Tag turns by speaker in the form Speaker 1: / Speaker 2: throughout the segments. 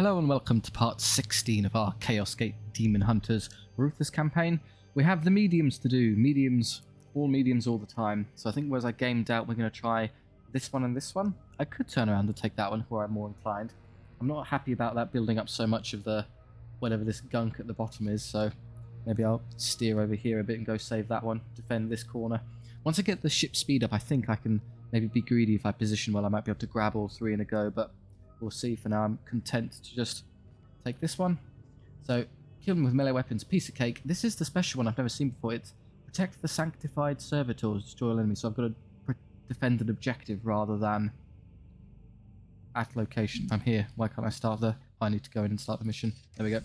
Speaker 1: Hello and welcome to part 16 of our Chaos Gate Daemonhunters Ruthless campaign. We have the mediums to do, all mediums all the time. So I think whereas I gamed out, we're going to try this one and this one. I could turn around and take that one where I'm more inclined. I'm not happy about that building up so much of the whatever this gunk at the bottom is, so maybe I'll steer over here a bit and go save that one, defend this corner. Once I get the ship speed up, I think I can maybe be greedy if I position well. I might be able to grab all three in a go, but we'll see. For now, I'm content to just take this one. So, kill them with melee weapons, piece of cake. This is the special one I've never seen before. It's protect the sanctified servitors, destroy all enemies. So I've got to defend an objective rather than at location. I'm here. Why can't I start the... I need to go in and start the mission. There we go.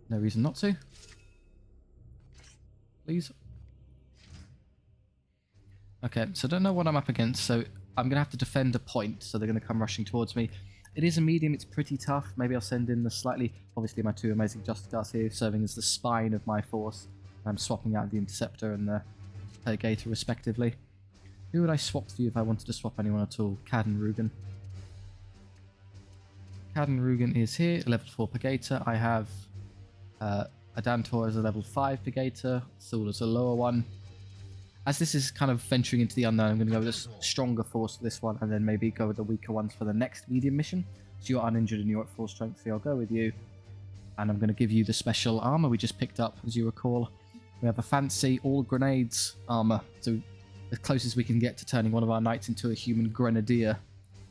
Speaker 1: No reason not to. Please. Okay, so I don't know what I'm up against, so I'm going to have to defend a point, so they're going to come rushing towards me. It is a medium, it's pretty tough. Maybe I'll send in the slightly... Obviously my two amazing Justice Guards here, serving as the spine of my force. I'm swapping out the Interceptor and the Gator respectively. Who would I swap for you if I wanted to swap anyone at all? Caden Rugen. Caden Rugen is here, level 4 Pagator. I have Adantor as a level 5 Pagator. Thul as a lower one. As this is kind of venturing into the unknown, I'm going to go with a stronger force for this one, and then maybe go with the weaker ones for the next medium mission. So you're uninjured and you're at full strength, so I'll go with you. And I'm going to give you the special armor we just picked up, as you recall. We have a fancy all grenades armor, so as close as we can get to turning one of our knights into a human grenadier,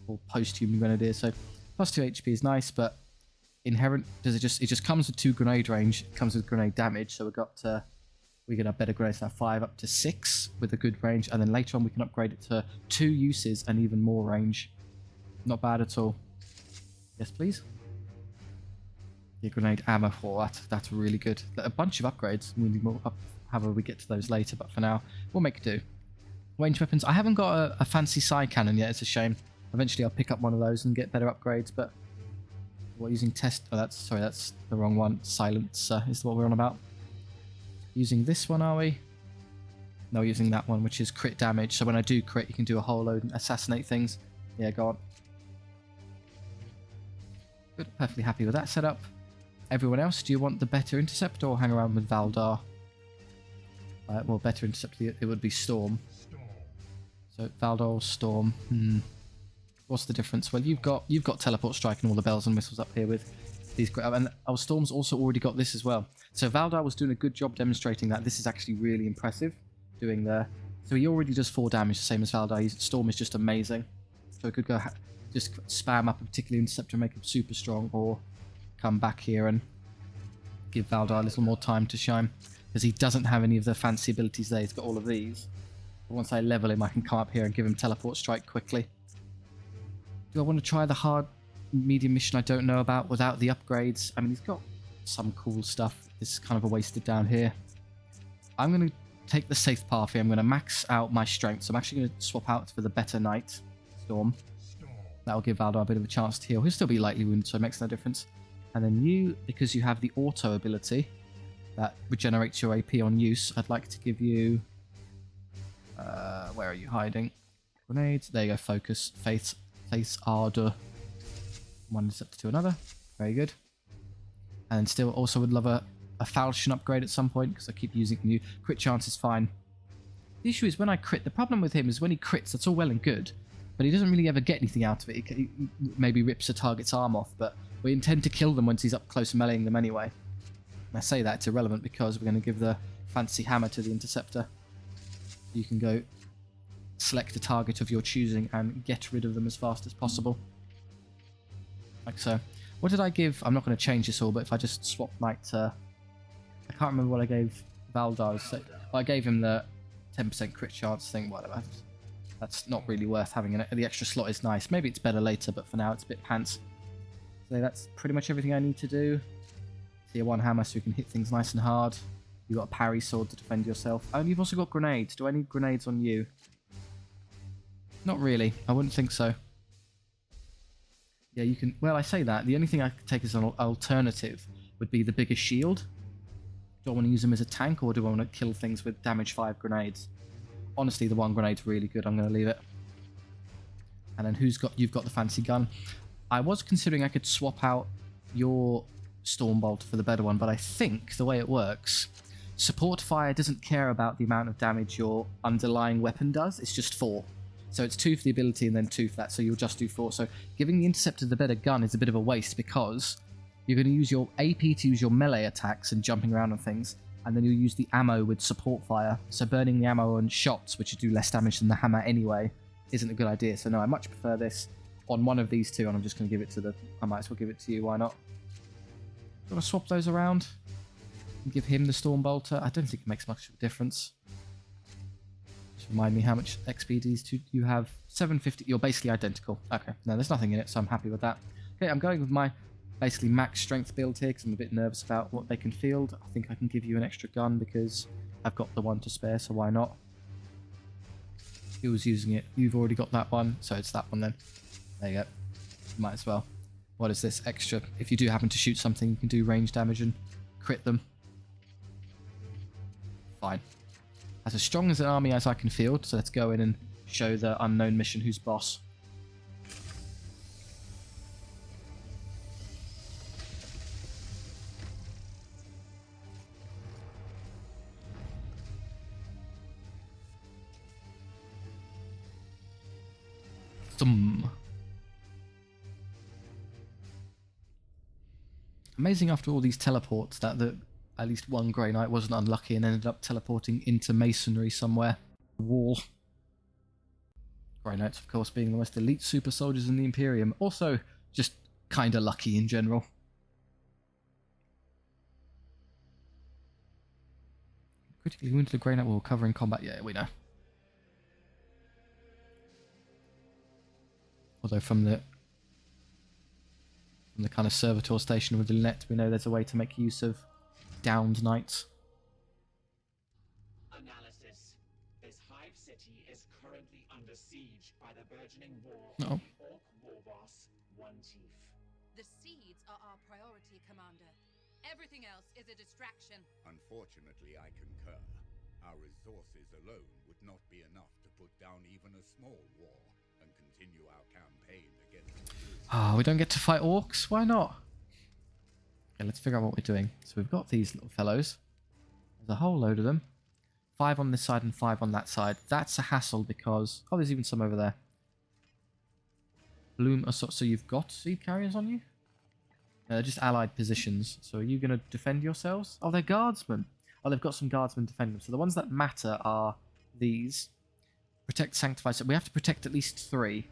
Speaker 1: or post-human grenadier. So plus 2 HP is nice, but inherent, it just comes with 2 grenade range, it comes with grenade damage, so we can have better grenades now, 5 up to 6 with a good range, and then later on we can upgrade it to 2 uses and even more range. Not bad at all. Yes, please. The grenade ammo for that's really good. A bunch of upgrades. We need more however we get to those later, but for now we'll make do. Range weapons. I haven't got a fancy side cannon yet. It's a shame. Eventually I'll pick up one of those and get better upgrades. But we're using test. Oh, that's the wrong one. Silencer is what we're on about. Using this one, are we? No, using that one, which is crit damage. So when I do crit, you can do a whole load and assassinate things. Yeah, go on. Good, perfectly happy with that setup. Everyone else, do you want the better Interceptor or hang around with Valdar? Well, better Interceptor, it would be Storm. So Valdar or Storm. What's the difference? Well, you've got Teleport Strike and all the bells and whistles up here with these, and our Storm's also already got this as well. So Valdar was doing a good job demonstrating that this is actually really impressive. So he already does 4 damage, the same as Valdar. Storm is just amazing. So I could go just spam up a particular Interceptor, make him super strong, or come back here and give Valdar a little more time to shine, because he doesn't have any of the fancy abilities there. He's got all of these. But once I level him, I can come up here and give him Teleport Strike quickly. Do I want to try the hard medium mission I don't know about without the upgrades? I mean, he's got some cool stuff. This is kind of a wasted down here. I'm going to take the safe path here. I'm going to max out my strength. So I'm actually going to swap out for the better knight, Storm. That'll give Valdar a bit of a chance to heal. He'll still be lightly wounded, so it makes no difference. And then you, because you have the auto ability that regenerates your AP on use, I'd like to give you... where are you hiding? Grenades. There you go. Focus. Face Ardor. One Interceptor to another. Very good. And still also would love a falchion upgrade at some point, because I keep using new. Crit chance is fine. The issue is when I crit, the problem with him is when he crits, that's all well and good, but he doesn't really ever get anything out of it. He maybe rips a target's arm off, but we intend to kill them once he's up close and meleeing them anyway. And I say that, it's irrelevant, because we're going to give the fancy hammer to the Interceptor. You can go select a target of your choosing and get rid of them as fast as possible. Like so. What did I give? I'm not going to change this all, but if I just swap knight to... I can't remember what I gave Valdar. So I gave him the 10% crit chance thing, whatever. That's not really worth having. The extra slot is nice. Maybe it's better later, but for now it's a bit pants. So that's pretty much everything I need to do. Tier 1 hammer so you can hit things nice and hard. You've got a parry sword to defend yourself. Oh, and you've also got grenades. Do I need grenades on you? Not really. I wouldn't think so. Yeah, you can... Well, I say that. The only thing I could take as an alternative would be the bigger shield. Do I want to use them as a tank, or do I want to kill things with damage 5 grenades? Honestly, the one grenade's really good. I'm going to leave it. And then you've got the fancy gun. I was considering I could swap out your Stormbolt for the better one, but I think the way it works, support fire doesn't care about the amount of damage your underlying weapon does. It's just 4. So it's 2 for the ability and then 2 for that, so you'll just do 4. So giving the Interceptor the better gun is a bit of a waste because you're going to use your AP to use your melee attacks and jumping around on things, and then you'll use the ammo with support fire. So burning the ammo on shots, which do less damage than the hammer anyway, isn't a good idea. So no, I much prefer this on one of these two, and I'm just going to give it to the... I might as well give it to you, why not? You want to swap those around? And give him the Stormbolter? I don't think it makes much of a difference. Just remind me how much XP these two you have. 750. You're basically identical. Okay, no, there's nothing in it, so I'm happy with that. Okay, I'm going with my basically max strength build here because I'm a bit nervous about what they can field. I think I can give you an extra gun because I've got the one to spare, so why not? Who was using it? You've already got that one, so it's that one then. There you go. Might as well. What is this? Extra. If you do happen to shoot something, you can do range damage and crit them. Fine. As strong as an army as I can field, so let's go in and show the unknown mission who's boss. Thumb. Amazing after all these teleports that at least one Grey Knight wasn't unlucky and ended up teleporting into masonry somewhere. Wall. Grey Knights, of course, being the most elite super soldiers in the Imperium. Also, just kinda lucky in general. Critically wounded a Grey Knight will recover in combat. Yeah, we know. Although from the kind of servitor station with the Lunette, we know there's a way to make use of downed knights.
Speaker 2: Analysis. This hive city is currently under siege by the burgeoning war
Speaker 1: Oh.
Speaker 2: of the Orc war boss, One Teeth.
Speaker 3: The seeds are our priority, Commander. Everything else is a distraction.
Speaker 4: Unfortunately, I concur. Our resources alone would not be enough to put down even a small war and continue our campaign against the Blue.
Speaker 1: Ah, we don't get to fight orcs? Why not? Okay, let's figure out what we're doing. So we've got these little fellows. There's a whole load of them. 5 on this side and 5 on that side. That's a hassle because... Oh, there's even some over there. Bloom... Oh, so you've got seed carriers on you? No, they're just allied positions. So are you going to defend yourselves? Oh, they're guardsmen. Oh, they've got some guardsmen defending them. So the ones that matter are these. Protect, sanctify. So we have to protect at least 3.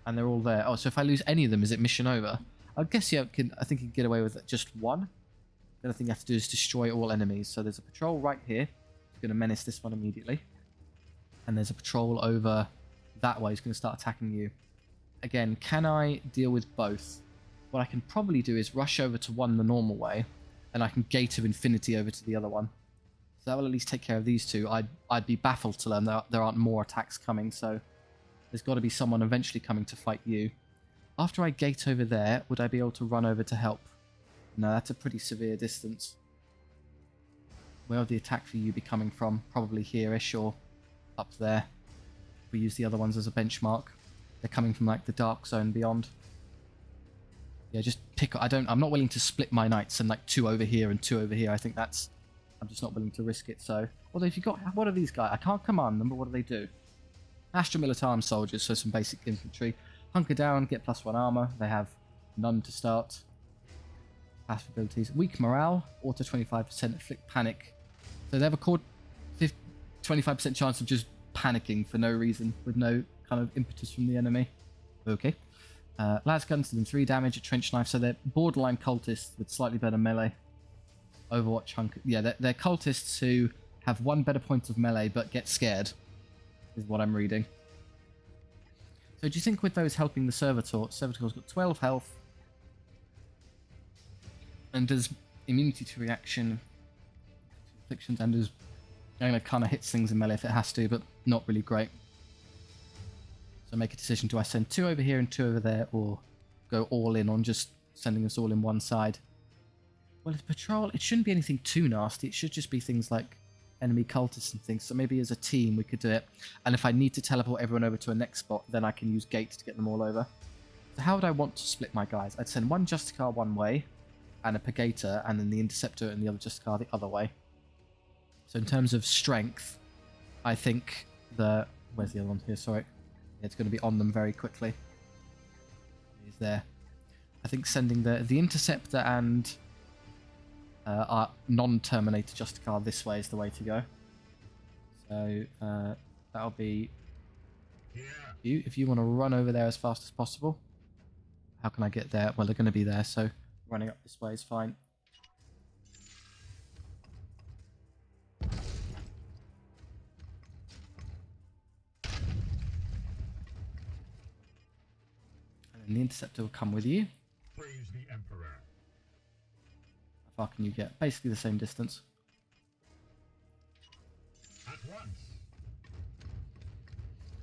Speaker 1: And they're all there. Oh, so if I lose any of them, is it mission over? I guess I think you can get away with just 1. The other thing you have to do is destroy all enemies. So there's a patrol right here. It's going to menace this one immediately. And there's a patrol over that way. It's going to start attacking you. Again, can I deal with both? What I can probably do is rush over to one the normal way. And I can Gate of Infinity over to the other one. So that will at least take care of these two. I'd be baffled to learn that there aren't more attacks coming. So there's got to be someone eventually coming to fight you. After I gate over there, would I be able to run over to help? No, that's a pretty severe distance. Where would the attack for you be coming from? Probably here-ish or up there. If we use the other ones as a benchmark. They're coming from like the dark zone beyond. Yeah, just pick... I'm not willing to split my knights and like 2 over here and 2 over here. I think that's... I'm just not willing to risk it, so... Although if you got... What are these guys? I can't command them, but what do they do? Astra Militarum soldiers, so some basic infantry. Hunker down, get +1 armor. They have none to start. Passive abilities. Weak morale, auto 25%, inflict panic. So they have a 25% chance of just panicking for no reason, with no kind of impetus from the enemy. Okay. Las guns to them 3 damage, a trench knife, so they're borderline cultists with slightly better melee. Overwatch hunker. Yeah, they're cultists who have 1 better point of melee but get scared, is what I'm reading. So do you think with those helping the Servitor, Servitor's got 12 health and does immunity to reaction, afflictions, and does kind of hits things in melee if it has to, but not really great. So make a decision, do I send 2 over here and 2 over there, or go all in on just sending us all in one side? Well, it's patrol, it shouldn't be anything too nasty, it should just be things like enemy cultists and things, so maybe as a team we could do it. And if I need to teleport everyone over to a next spot, then I can use Gate to get them all over. So how would I want to split my guys? I'd send one Justicar one way, and a Purgator, and then the Interceptor and the other Justicar the other way. So in terms of strength, I think the... Where's the other one here? Sorry. It's going to be on them very quickly. He's there. I think sending the Interceptor and our non-Terminator Justicar this way is the way to go. So that'll be you. If you want to run over there as fast as possible. How can I get there? Well, they're going to be there, so running up this way is fine. And the Interceptor will come with you.
Speaker 5: Praise the Emperor.
Speaker 1: How far can you get? Basically the same distance.
Speaker 5: At once.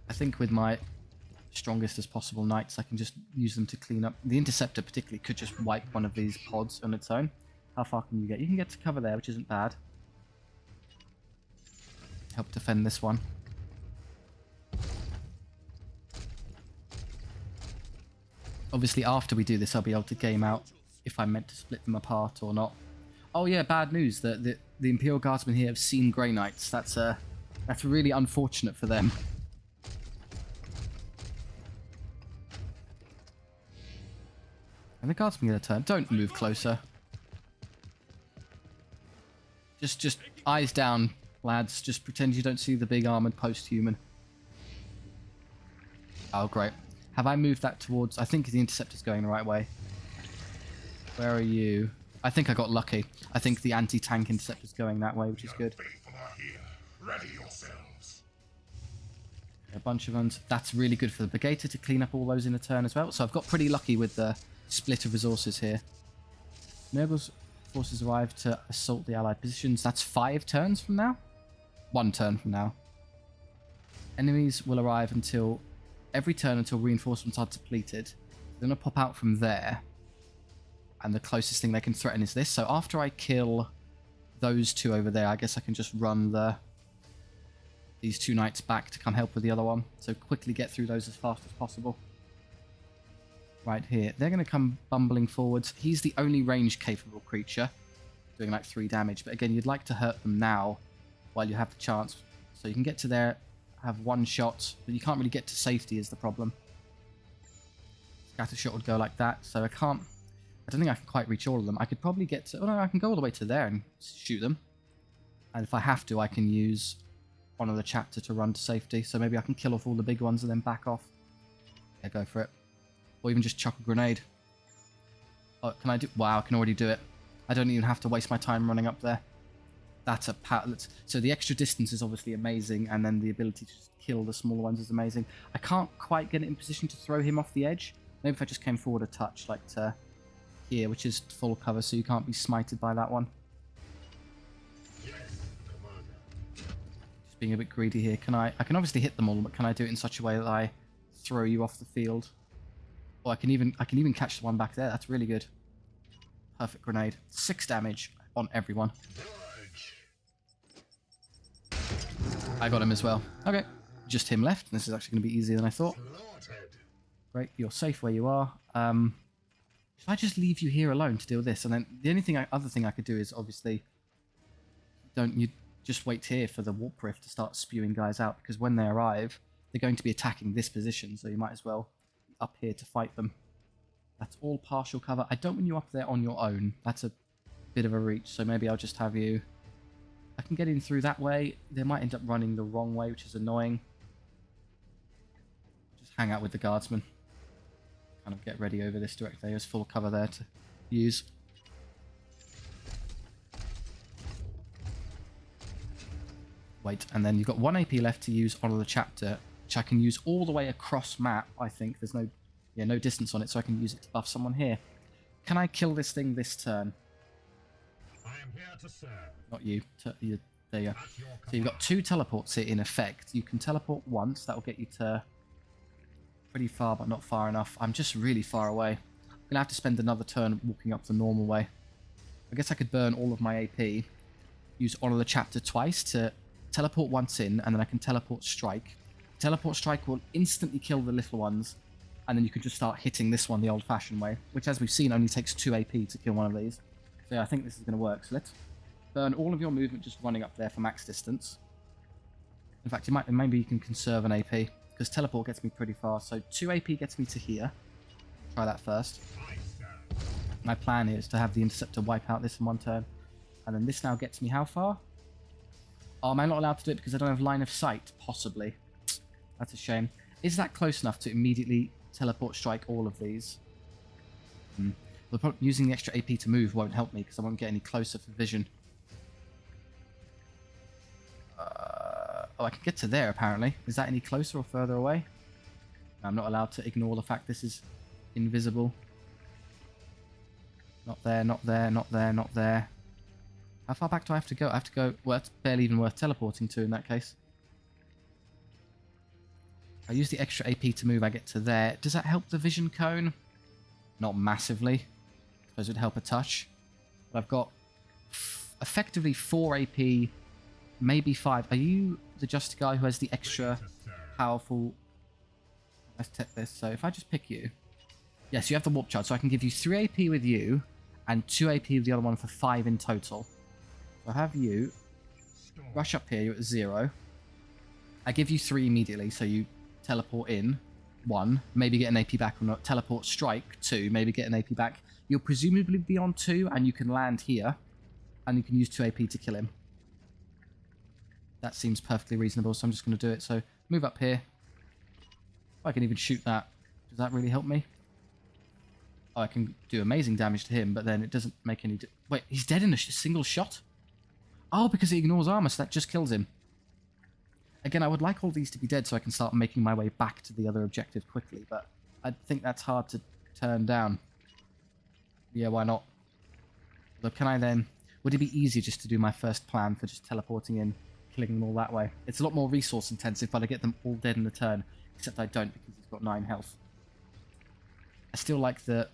Speaker 1: I think with my strongest as possible knights, I can just use them to clean up. The Interceptor particularly could just wipe one of these pods on its own. How far can you get? You can get to cover there, which isn't bad. Help defend this one. Obviously, after we do this, I'll be able to game out if I'm meant to split them apart or not. Oh yeah, bad news. The Imperial Guardsmen here have seen Grey Knights. That's really unfortunate for them. And the Guardsmen get a turn. Don't move closer. Just eyes down, lads. Just pretend you don't see the big armored post-human. Oh, great. Have I moved that towards... I think the Interceptor's going the right way. Where are you? I think I got lucky. I think the anti-tank Interceptor's going that way, which is good.
Speaker 5: Ready yourselves.
Speaker 1: A bunch of ones. That's really good for the Brigator to clean up all those in a turn as well. So I've got pretty lucky with the split of resources here. Nurgle's forces arrive to assault the allied positions. That's 5 turns from now? 1 turn from now. Enemies will arrive until... every turn until reinforcements are depleted. They're going to pop out from there. And the closest thing they can threaten is this. So after I kill those 2 over there, I guess I can just run these 2 knights back to come help with the other one. So quickly get through those as fast as possible. Right here. They're going to come bumbling forwards. He's the only range-capable creature, doing like 3 damage. But again, you'd like to hurt them now while you have the chance. So you can get to there, have 1 shot, but you can't really get to safety is the problem. Scatter shot would go like that, so I don't think I can quite reach all of them. I could probably get to... oh no, I can go all the way to there and shoot them. And if I have to, I can use one of the chapter to run to safety. So maybe I can kill off all the big ones and then back off. Yeah, go for it. Or even just chuck a grenade. Oh, can I do... wow, I can already do it. I don't even have to waste my time running up there. That's a so the extra distance is obviously amazing, and then the ability to just kill the smaller ones is amazing. I can't quite get it in position to throw him off the edge. Maybe if I just came forward a touch, like to here, which is full cover, so you can't be smited by that one.
Speaker 5: Yes, Commander.
Speaker 1: Just being a bit greedy here. I can obviously hit them all, but can I do it in such a way that I throw you off the field? Or I can even catch the one back there. That's really good. Perfect grenade. 6 damage on everyone. I got him as well. Okay. Just him left. This is actually going to be easier than I thought. Great. You're safe where you are. Should I just leave you here alone to deal with this? And then the only other thing I could do is obviously... don't you just wait here for the Warp Rift to start spewing guys out, because when they arrive, they're going to be attacking this position, so you might as well be up here to fight them. That's all partial cover. I don't want you up there on your own. That's a bit of a reach, so maybe I'll just have you... I can get in through that way. They might end up running the wrong way, which is annoying. Just hang out with the guardsmen. Kind of get ready over this directly. There's full cover there to use. Wait, and then you've got 1 AP left to use on the chapter, which I can use all the way across map, I think. There's no distance on it, so I can use it to buff someone here. Can I kill this thing this turn?
Speaker 5: I am here to serve.
Speaker 1: Not you. There you go. So you've got 2 teleports here in effect. You can teleport once. That will get you to pretty far, but not far enough. I'm just really far away. I'm going to have to spend another turn walking up the normal way. I guess I could burn all of my AP. Use Honor the Chapter twice to teleport once in, and then I can teleport Strike. Teleport Strike will instantly kill the little ones, and then you could just start hitting this one the old-fashioned way, which, as we've seen, only takes 2 AP to kill one of these. So yeah, I think this is going to work. So let's burn all of your movement just running up there for max distance. In fact, maybe you can conserve an AP, because teleport gets me pretty far. So 2 AP gets me to here. Try that first. My plan is to have the Interceptor wipe out this in 1 turn. And then this now gets me how far? Oh, am I not allowed to do it because I don't have line of sight? Possibly. That's a shame. Is that close enough to immediately teleport strike all of these? Using the extra AP to move won't help me because I won't get any closer for vision. Oh, I can get to there apparently. Is that any closer or further away? No, I'm not allowed to ignore the fact this is invisible. Not there, not there, not there, not there. How far back do I have to go? I have to go... Well, that's barely even worth teleporting to in that case. I use the extra AP to move, I get to there. Does that help the vision cone? Not massively. I suppose it would help a touch. But I've got effectively 4 AP, maybe 5. Are you the just guy who has the extra powerful... Let's take this. So if I just pick you... Yes, you have the warp charge, so I can give you 3 AP with you and 2 AP with the other one for 5 in total. So I have you rush up here, you're at 0. I give you 3 immediately, so you teleport in 1, maybe get an AP back or not. Teleport strike 2, maybe get an AP back. You'll presumably be on 2, and you can land here, and you can use 2 AP to kill him. That seems perfectly reasonable, so I'm just going to do it. So move up here. I can even shoot that. Does that really help me? Oh, I can do amazing damage to him, but then it doesn't make any... Wait, he's dead in a single shot? Oh, because he ignores armor, so that just kills him. Again, I would like all these to be dead so I can start making my way back to the other objective quickly, but I think that's hard to turn down. Yeah, why not? Look, can I then... Would it be easier just to do my first plan for just teleporting in, killing them all that way? It's a lot more resource intensive, but I get them all dead in a turn, except I don't because he's got 9 health. I still like the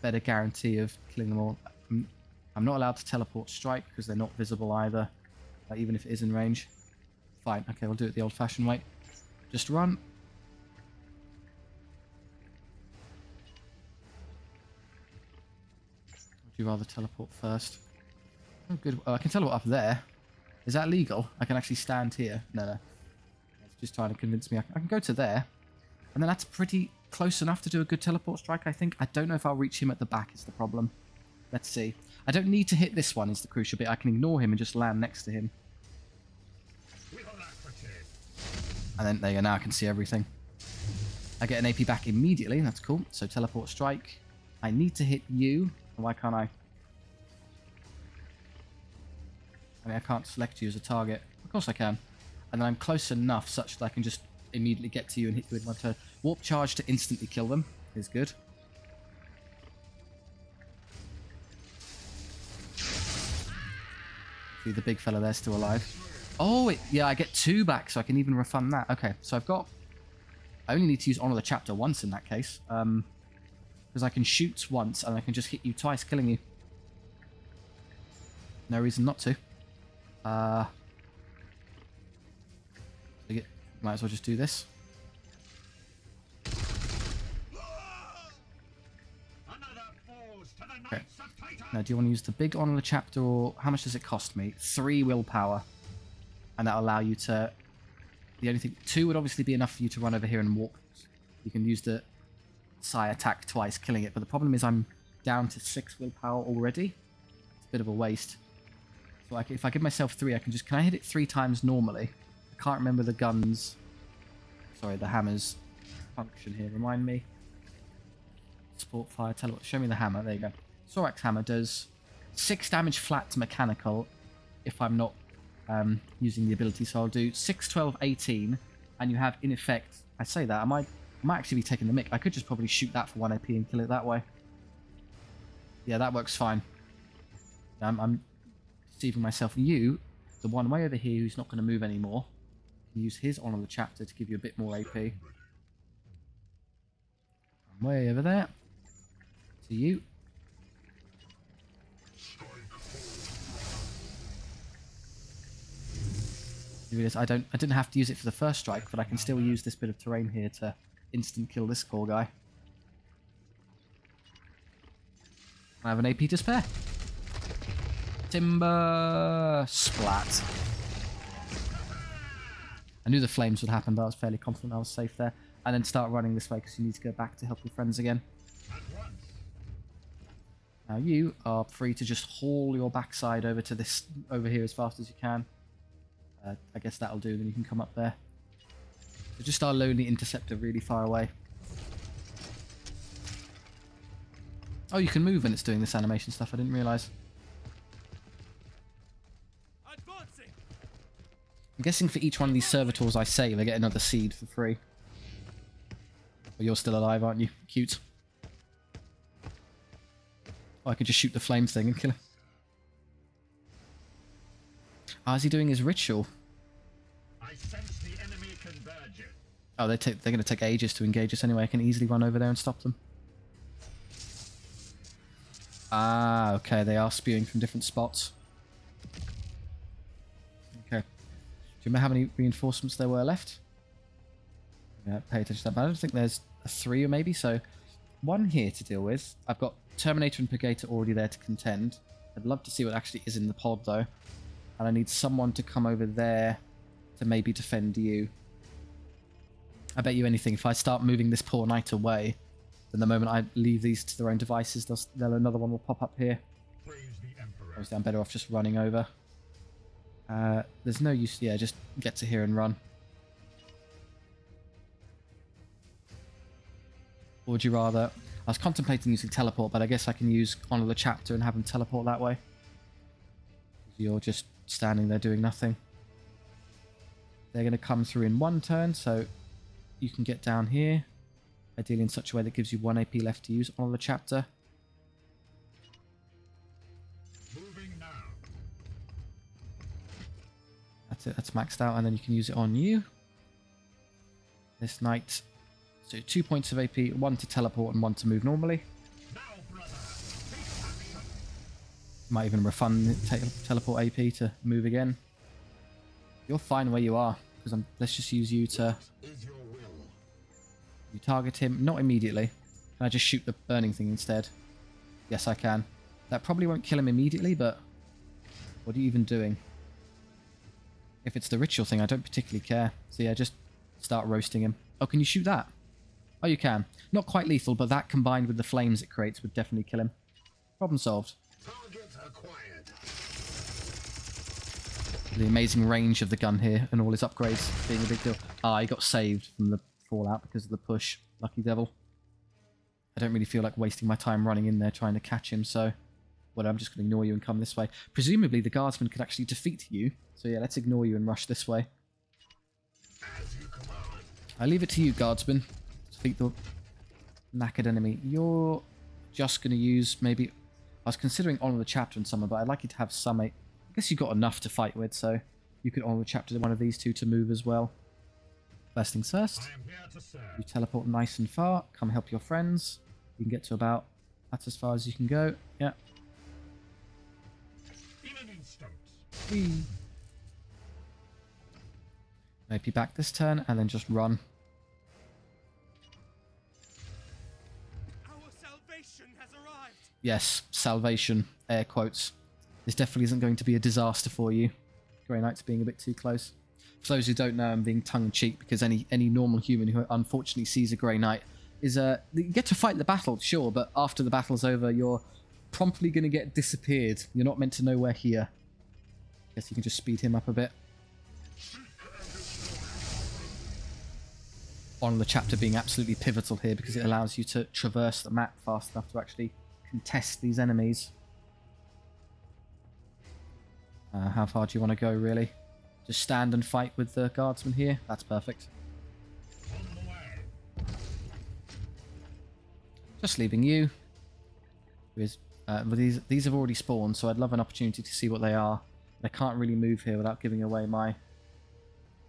Speaker 1: better guarantee of killing them all. I'm not allowed to teleport strike because they're not visible either, even if it is in range. Fine, okay, we'll do it the old-fashioned way. Just run. Would you rather teleport first? Oh, good. Oh, I can teleport up there. Is that legal? I can actually stand here. No. It's just trying to convince me. I can go to there. And then that's pretty close enough to do a good teleport strike, I think. I don't know if I'll reach him at the back is the problem. Let's see. I don't need to hit this one is the crucial bit. I can ignore him and just land next to him. And then there you go. Now I can see everything. I get an AP back immediately. That's cool. So teleport strike. I need to hit you. Why can't I? I mean, I can't select you as a target. Of course I can. And then I'm close enough such that I can just immediately get to you and hit you with my turn. Warp charge to instantly kill them is good. See the big fella there still alive. Oh, yeah, I get 2 back, so I can even refund that. Okay, so I've got... I only need to use Honor the Chapter once in that case. Because I can shoot once, and I can just hit you twice, killing you. No reason not to. So might as well just do this. Okay. Now, do you want to use the big Honor the Chapter, or how much does it cost me? 3 willpower. And that'll allow you to... The only thing... 2 would obviously be enough for you to run over here and walk. You can use the Psi attack twice, killing it. But the problem is I'm down to 6 willpower already. It's a bit of a waste. So if I give myself 3, I can just... Can I hit it 3 times normally? I can't remember the guns... Sorry, the hammer's function here. Remind me. Support fire, teleport. Show me the hammer. There you go. Sorax hammer does 6 damage flat to mechanical if I'm not using the ability. So I'll do 6, 12, 18, and you have, in effect... I say that, I might actually be taking the mick. I could just probably shoot that for 1 AP and kill it that way. Yeah, that works fine. I'm deceiving myself. You, the one way over here who's not going to move anymore, can use his Honor the Chapter to give you a bit more AP. I'm way over there. To you. I didn't have to use it for the first strike, but I can still use this bit of terrain here to instant kill this poor guy. I have an AP to spare. Timber splat. I knew the flames would happen, but I was fairly confident I was safe there. And then start running this way because you need to go back to help your friends again. Now you are free to just haul your backside over to this over here as fast as you can. I guess that'll do. Then you can come up there. So just our lonely interceptor really far away. Oh, you can move when it's doing this animation stuff. I didn't realise. I'm guessing for each one of these servitors I save, I get another seed for free. Well, you're still alive, aren't you? Cute. Oh, I could just shoot the flames thing and kill him. Oh, is he doing his ritual?
Speaker 5: I sense the enemy converging.
Speaker 1: Oh, they're going to take ages to engage us anyway. I can easily run over there and stop them. Ah, okay. They are spewing from different spots. Okay. Do you remember how many reinforcements there were left? Yeah, pay attention to that. But I don't think there's a 3 or maybe. So, 1 here to deal with. I've got Terminator and Pregator already there to contend. I'd love to see what actually is in the pod, though. And I need someone to come over there to maybe defend you. I bet you anything, if I start moving this poor knight away, then the moment I leave these to their own devices, another one will pop up here.
Speaker 5: Praise the Emperor.
Speaker 1: Obviously, I'm better off just running over. There's no use... Yeah, just get to here and run. Or would you rather... I was contemplating using teleport, but I guess I can use Honor the Chapter and have them teleport that way. You're just standing there doing nothing. They're going to come through in 1 turn, so you can get down here. Ideally in such a way that gives you 1 AP left to use Honor the Chapter.
Speaker 5: Moving now.
Speaker 1: That's it, that's maxed out, and then you can use it on you. This knight. So 2 points of AP, 1 to teleport and 1 to move normally.
Speaker 5: Now, brother. Take action.
Speaker 1: Might even refund teleport AP to move again. You're fine where you are, because let's just use you to...
Speaker 5: Is your will.
Speaker 1: You target him, not immediately. Can I just shoot the burning thing instead? Yes, I can. That probably won't kill him immediately, but... What are you even doing? If it's the ritual thing, I don't particularly care. So yeah, just start roasting him. Oh, can you shoot that? Oh, you can. Not quite lethal, but that combined with the flames it creates would definitely kill him. Problem solved.
Speaker 5: Target acquired.
Speaker 1: The amazing range of the gun here and all his upgrades being a big deal. Ah, he got saved from the fallout because of the push. Lucky devil. I don't really feel like wasting my time running in there trying to catch him, so... Well, I'm just going to ignore you and come this way. Presumably the guardsman could actually defeat you. So yeah, let's ignore you and rush this way.
Speaker 5: As you command.
Speaker 1: I leave it to you, guardsman. Defeat the knackered enemy. You're just going to use maybe... I was considering Honor the Chapter and someone, but I'd like you to have some... I guess you've got enough to fight with, so you could Honor the Chapter to one of these two to move as well. First things first.
Speaker 5: I am here to serve.
Speaker 1: You teleport nice and far. Come help your friends. You can get to about... That's as far as you can go. Yeah.
Speaker 5: In an instant.
Speaker 1: Whee. Maybe back this turn and then just run.
Speaker 6: Our salvation has arrived.
Speaker 1: Yes, salvation, air quotes. This definitely isn't going to be a disaster for you. Grey Knight's being a bit too close. For those who don't know, I'm being tongue-in-cheek because any normal human who unfortunately sees a Grey Knight is you get to fight the battle, sure, but after the battle's over, you're promptly going to get disappeared. You're not meant to know we're here. Guess you can just speed him up a bit. On the chapter being absolutely pivotal here because it allows you to traverse the map fast enough to actually contest these enemies. How far do you want to go, really? Just stand and fight with the guardsman here? That's perfect.
Speaker 5: On the way.
Speaker 1: Just leaving you. But these have already spawned, so I'd love an opportunity to see what they are. I can't really move here without giving away my...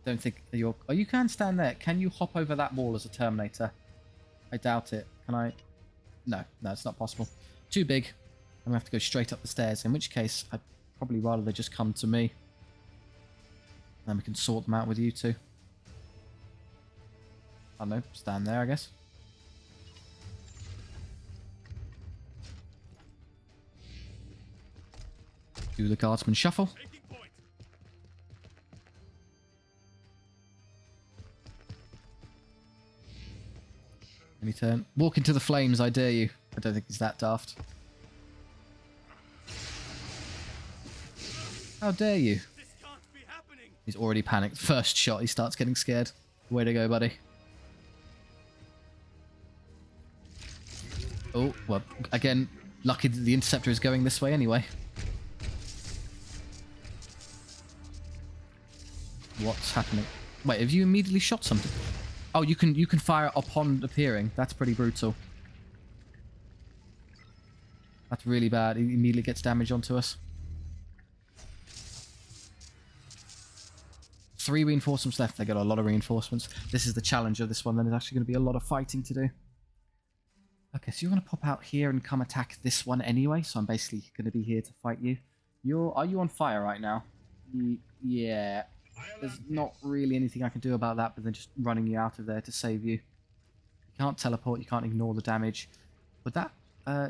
Speaker 1: Don't think you're... Oh, you can stand there. Can you hop over that wall as a Terminator? I doubt it. Can I? No, it's not possible. Too big. I'm going to have to go straight up the stairs, in which case I'd probably rather they just come to me. Then we can sort them out with you two. I don't know, stand there, I guess. Do the guardsman shuffle.
Speaker 6: Taking point.
Speaker 1: Any turn. Walk into the flames, I dare you. I don't think he's that daft. How dare you?
Speaker 6: This can't be happening.
Speaker 1: He's already panicked. First shot, he starts getting scared. Way to go, buddy. Oh, well, again, lucky that the interceptor is going this way anyway. What's happening? Wait, have you immediately shot something? Oh, you can fire upon appearing. That's pretty brutal. That's really bad. He immediately gets damage onto us. 3 reinforcements left. They got a lot of reinforcements. This is the challenge of this one. Then there's actually going to be a lot of fighting to do. Okay, so you're going to pop out here and come attack this one anyway. So I'm basically going to be here to fight you. Are you on fire right now? Yeah. There's not really anything I can do about that, but then just running you out of there to save you. You can't teleport. You can't ignore the damage. But that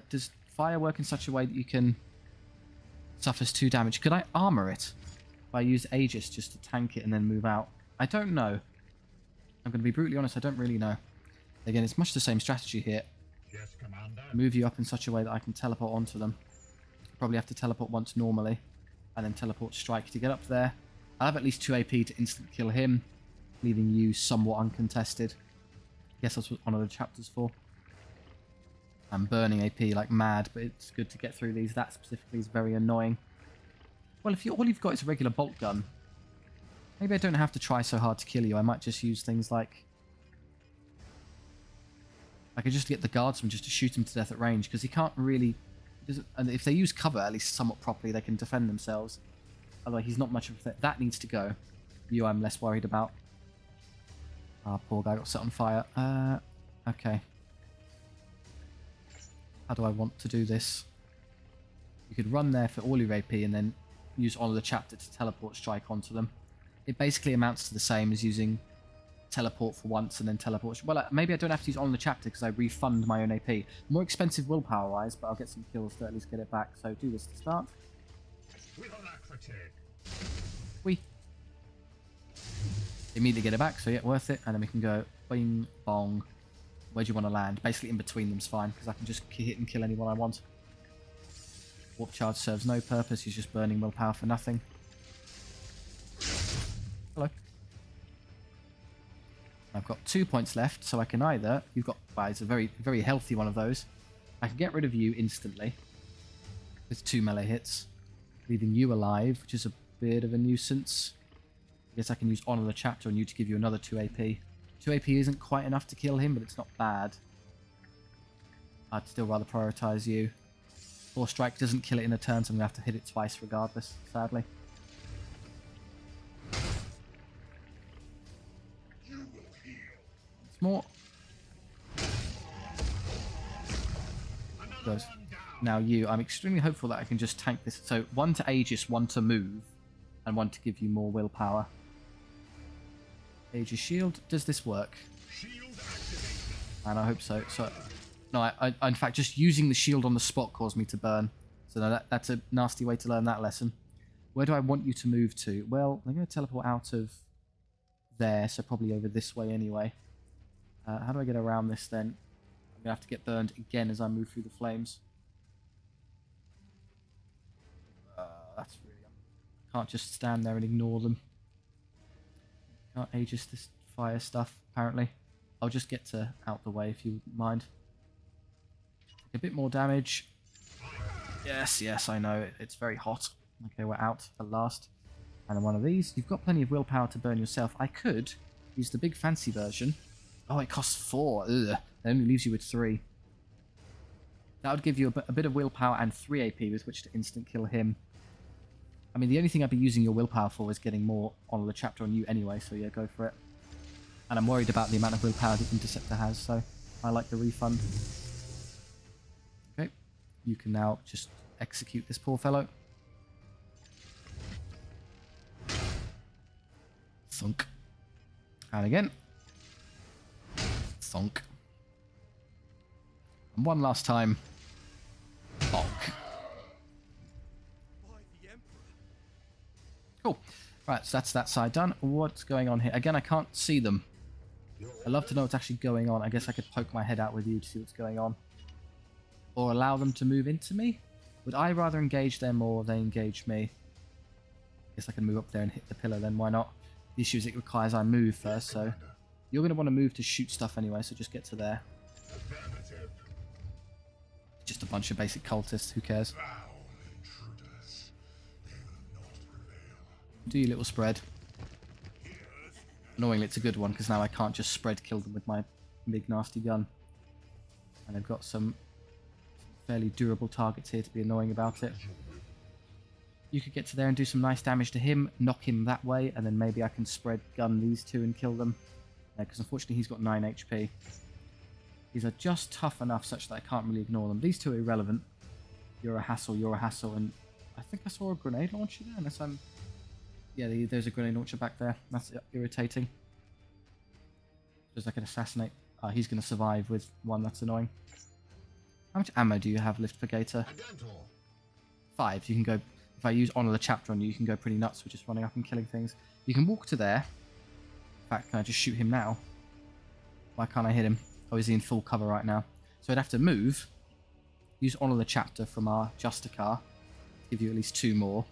Speaker 1: does fire work in such a way that you can suffers 2 damage? Could I armor it? If I use Aegis just to tank it and then move out? I don't know. I'm going to be brutally honest, I don't really know. Again, it's much the same strategy here.
Speaker 5: Yes, Commander.
Speaker 1: Move you up in such a way that I can teleport onto them. Probably have to teleport once normally, and then teleport strike to get up there. I'll have at least 2 AP to instant kill him, leaving you somewhat uncontested. Guess that's what one of the chapters for. I'm burning AP like mad, but it's good to get through these. That specifically is very annoying. Well, if all you've got is a regular bolt gun, maybe I don't have to try so hard to kill you. I might just use things like... I could just get the guardsman just to shoot him to death at range, because he can't really... And if they use cover, at least somewhat properly, they can defend themselves. Although he's not much of a threat. That needs to go. You I'm less worried about. Ah, poor guy got set on fire. Okay. How do I want to do this? You could run there for all your AP and then use Honor the Chapter to teleport strike onto them. It basically amounts to the same as using teleport for once and then teleport. Well, maybe I don't have to use Honor the Chapter because I refund my own AP. More expensive willpower wise, but I'll get some kills to at least get it back. So do this to start.
Speaker 5: With alacrity.
Speaker 1: We immediately get it back, so yeah, worth it. And then we can go bing bong. Where do you want to land? Basically in between them's fine, because I can just hit and kill anyone I want. Warp charge serves no purpose, he's just burning willpower for nothing. Hello. I've got 2 points left, so I can either... You've got... Well, it's a very, very healthy one of those. I can get rid of you instantly with 2 melee hits, leaving you alive, which is a bit of a nuisance. I guess I can use Honor the Chapter on you to give you another 2 AP. 2 AP isn't quite enough to kill him, but it's not bad. I'd still rather prioritize you. 4 strike doesn't kill it in a turn, so I'm going to have to hit it twice regardless, sadly. It's more... Good. Now you, I'm extremely hopeful that I can just tank this. So 1 to Aegis, 1 to move, and 1 to give you more willpower. Aegis shield, does this work?
Speaker 5: Shield activated.
Speaker 1: And I hope so. So, no, I in fact, just using the shield on the spot caused me to burn. So no, that's a nasty way to learn that lesson. Where do I want you to move to? Well, I'm going to teleport out of there, so probably over this way anyway. How do I get around this then? I'm going to have to get burned again as I move through the flames. That's really... I can't just stand there and ignore them. Can't Aegis this fire stuff, apparently. I'll just get to out the way if you mind. A bit more damage. Yes, yes, I know. It's very hot. Okay, we're out at last. And one of these. You've got plenty of willpower to burn yourself. I could use the big fancy version. Oh, it costs 4. Ugh. It only leaves you with 3. That would give you a bit of willpower and 3 AP with which to instant kill him. I mean, the only thing I'd be using your willpower for is getting more on the chapter on you anyway, so yeah, go for it. And I'm worried about the amount of willpower the Interceptor has, so I like the refund. Okay, you can now just execute this poor fellow. Thunk. And again. Thunk. And one last time. Bonk.
Speaker 6: By the Emperor.
Speaker 1: Cool. Right, so that's that side done. What's going on here? Again, I can't see them. I'd love to know what's actually going on. I guess I could poke my head out with you to see what's going on. Or allow them to move into me? Would I rather engage them or they engage me? I guess I can move up there and hit the pillar then, why not? The issue is it requires I move first, so... You're going to want to move to shoot stuff anyway, so just get to there. Just a bunch of basic cultists, who cares? Do your little spread. Annoyingly, it's a good one, because now I can't just spread kill them with my big nasty gun. And they've got some fairly durable targets here to be annoying about it. You could get to there and do some nice damage to him, knock him that way, and then maybe I can spread gun these two and kill them. Because unfortunately he's got 9 HP. These are just tough enough such that I can't really ignore them. These two are irrelevant. You're a hassle, and I think I saw a grenade launcher there, unless I'm... Yeah, there's a grenade launcher back there. That's irritating. Just I can assassinate. He's going to survive with one, that's annoying. How much ammo do you have left per gator? 5. You can go... If I use Honor the Chapter on you, you can go pretty nuts with just running up and killing things. You can walk to there. In fact, can I just shoot him now? Why can't I hit him? Oh, is he in full cover right now? So I'd have to move. Use Honor the Chapter from our Justicar. Give you at least 2 more.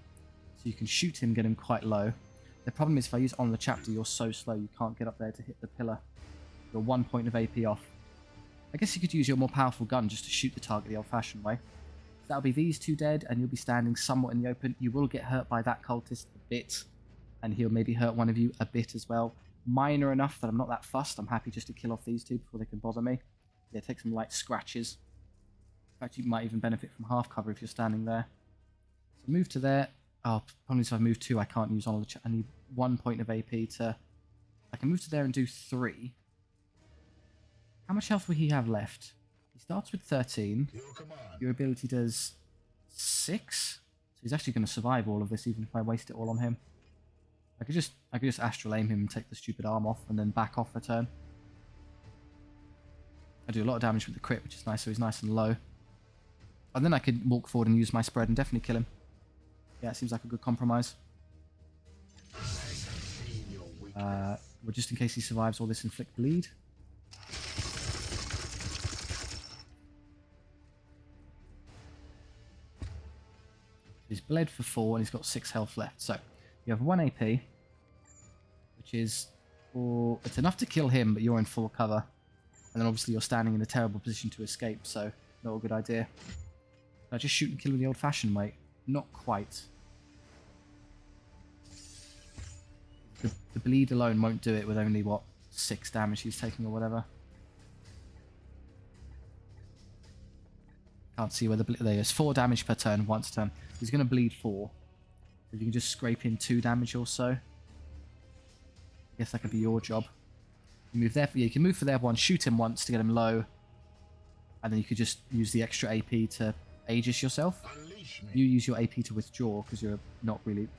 Speaker 1: So you can shoot him, get him quite low. The problem is if I use Honor the Chapter, you're so slow you can't get up there to hit the pillar. You're 1 point of AP off. I guess you could use your more powerful gun just to shoot the target the old-fashioned way. So that'll be these 2 dead, and you'll be standing somewhat in the open. You will get hurt by that cultist a bit, and he'll maybe hurt one of you a bit as well. Minor enough that I'm not that fussed. I'm happy just to kill off these 2 before they can bother me. Yeah, take some light scratches. In fact, you might even benefit from half cover if you're standing there. So move to there. Oh, probably if I move 2, I can't use Honor. I need 1 point of AP to... I can move to there and do 3. How much health will he have left? He starts with 13. Your ability does 6. So he's actually going to survive all of this, even if I waste it all on him. I could just astral aim him and take the stupid arm off, and then back off a turn. I do a lot of damage with the crit, which is nice, so he's nice and low. And then I could walk forward and use my spread and definitely kill him. Yeah, it seems like a good compromise. Well, just in case he survives all this inflict bleed. He's bled for 4 and he's got 6 health left. So you have 1 AP, which is... Oh, it's enough to kill him, but you're in full cover. And then obviously you're standing in a terrible position to escape, so not a good idea. I just shoot and kill with the old-fashioned way. Not quite. The bleed alone won't do it with only, what, 6 damage he's taking or whatever. Can't see where the bleed... There is 4 damage per turn, once a turn. He's going to bleed 4. If you can just scrape in 2 damage or so. I guess that could be your job. You move there. Yeah, you can move for there 1, shoot him once to get him low. And then you could just use the extra AP to Aegis yourself. You use your AP to withdraw because you're not really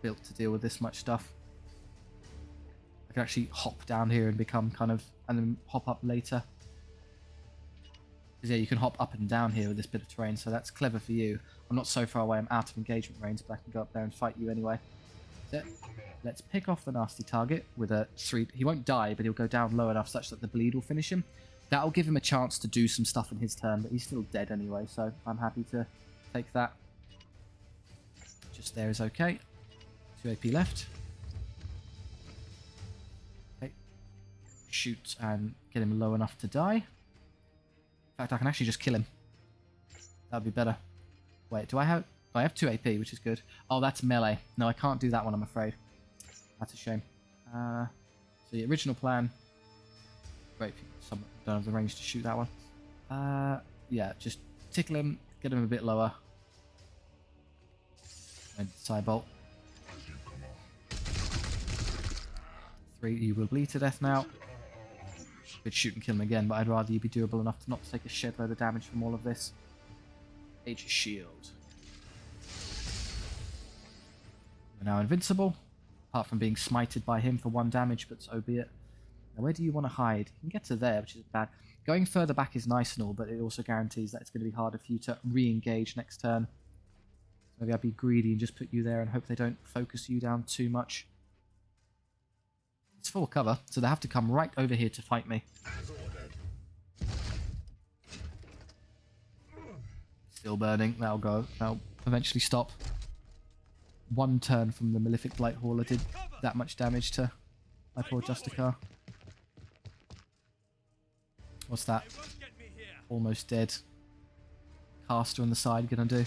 Speaker 1: built to deal with this much stuff. I can actually hop down here and become kind of... And then hop up later. Because yeah, you can hop up and down here with this bit of terrain, so that's clever for you. I'm not so far away, I'm out of engagement range, but I can go up there and fight you anyway. So, let's pick off the nasty target with a 3... He won't die, but he'll go down low enough such that the bleed will finish him. That'll give him a chance to do some stuff in his turn, but he's still dead anyway, so I'm happy to take that. Just there is okay. 2 AP left. Okay. Shoot and get him low enough to die. In fact, I can actually just kill him. That'd be better. Wait, do I have... Oh, I have 2 AP, which is good. Oh, that's melee. No, I can't do that one, I'm afraid. That's a shame. So the original plan... Great, someone don't have the range to shoot that one. Yeah, just tickle him, get him a bit lower. And side bolt. 3, you will bleed to death now. Could shoot and kill him again, but I'd rather you be doable enough to not take a shed load of damage from all of this. Aegis Shield. We're now invincible, apart from being smited by him for 1 damage, but so be it. Now, where do you want to hide? You can get to there, which is bad. Going further back is nice and all, but it also guarantees that it's going to be harder for you to re-engage next turn. Maybe I'll be greedy and just put you there and hope they don't focus you down too much. It's full cover, so they have to come right over here to fight me. Still burning. That'll go. That'll eventually stop. One turn from the Malefic Blight Hauler did that much damage to my poor Justicar. What's that? Almost dead. Caster on the side gonna do.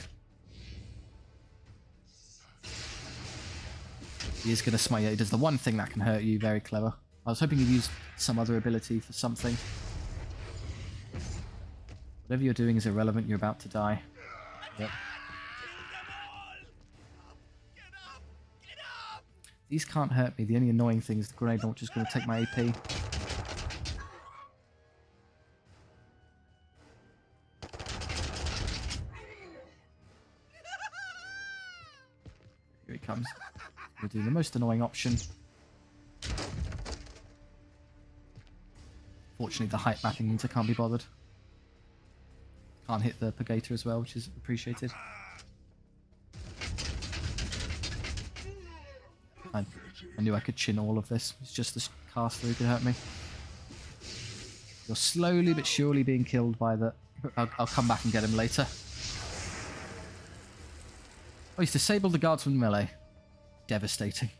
Speaker 1: He is gonna smite you. He does the one thing that can hurt you. Very clever. I was hoping he'd use some other ability for something. Whatever you're doing is irrelevant. You're about to die. Yep. These can't hurt me. The only annoying thing is the grenade launcher is going to take my AP. Here he comes. We'll do the most annoying option. Fortunately, the height mapping means I can't be bothered. Can't hit the Purgator as well, which is appreciated. I knew I could chin all of this. It's just this caster who could hurt me. You're slowly but surely being killed by the... I'll come back and get him later. Oh, he's disabled the guards from melee. Devastating.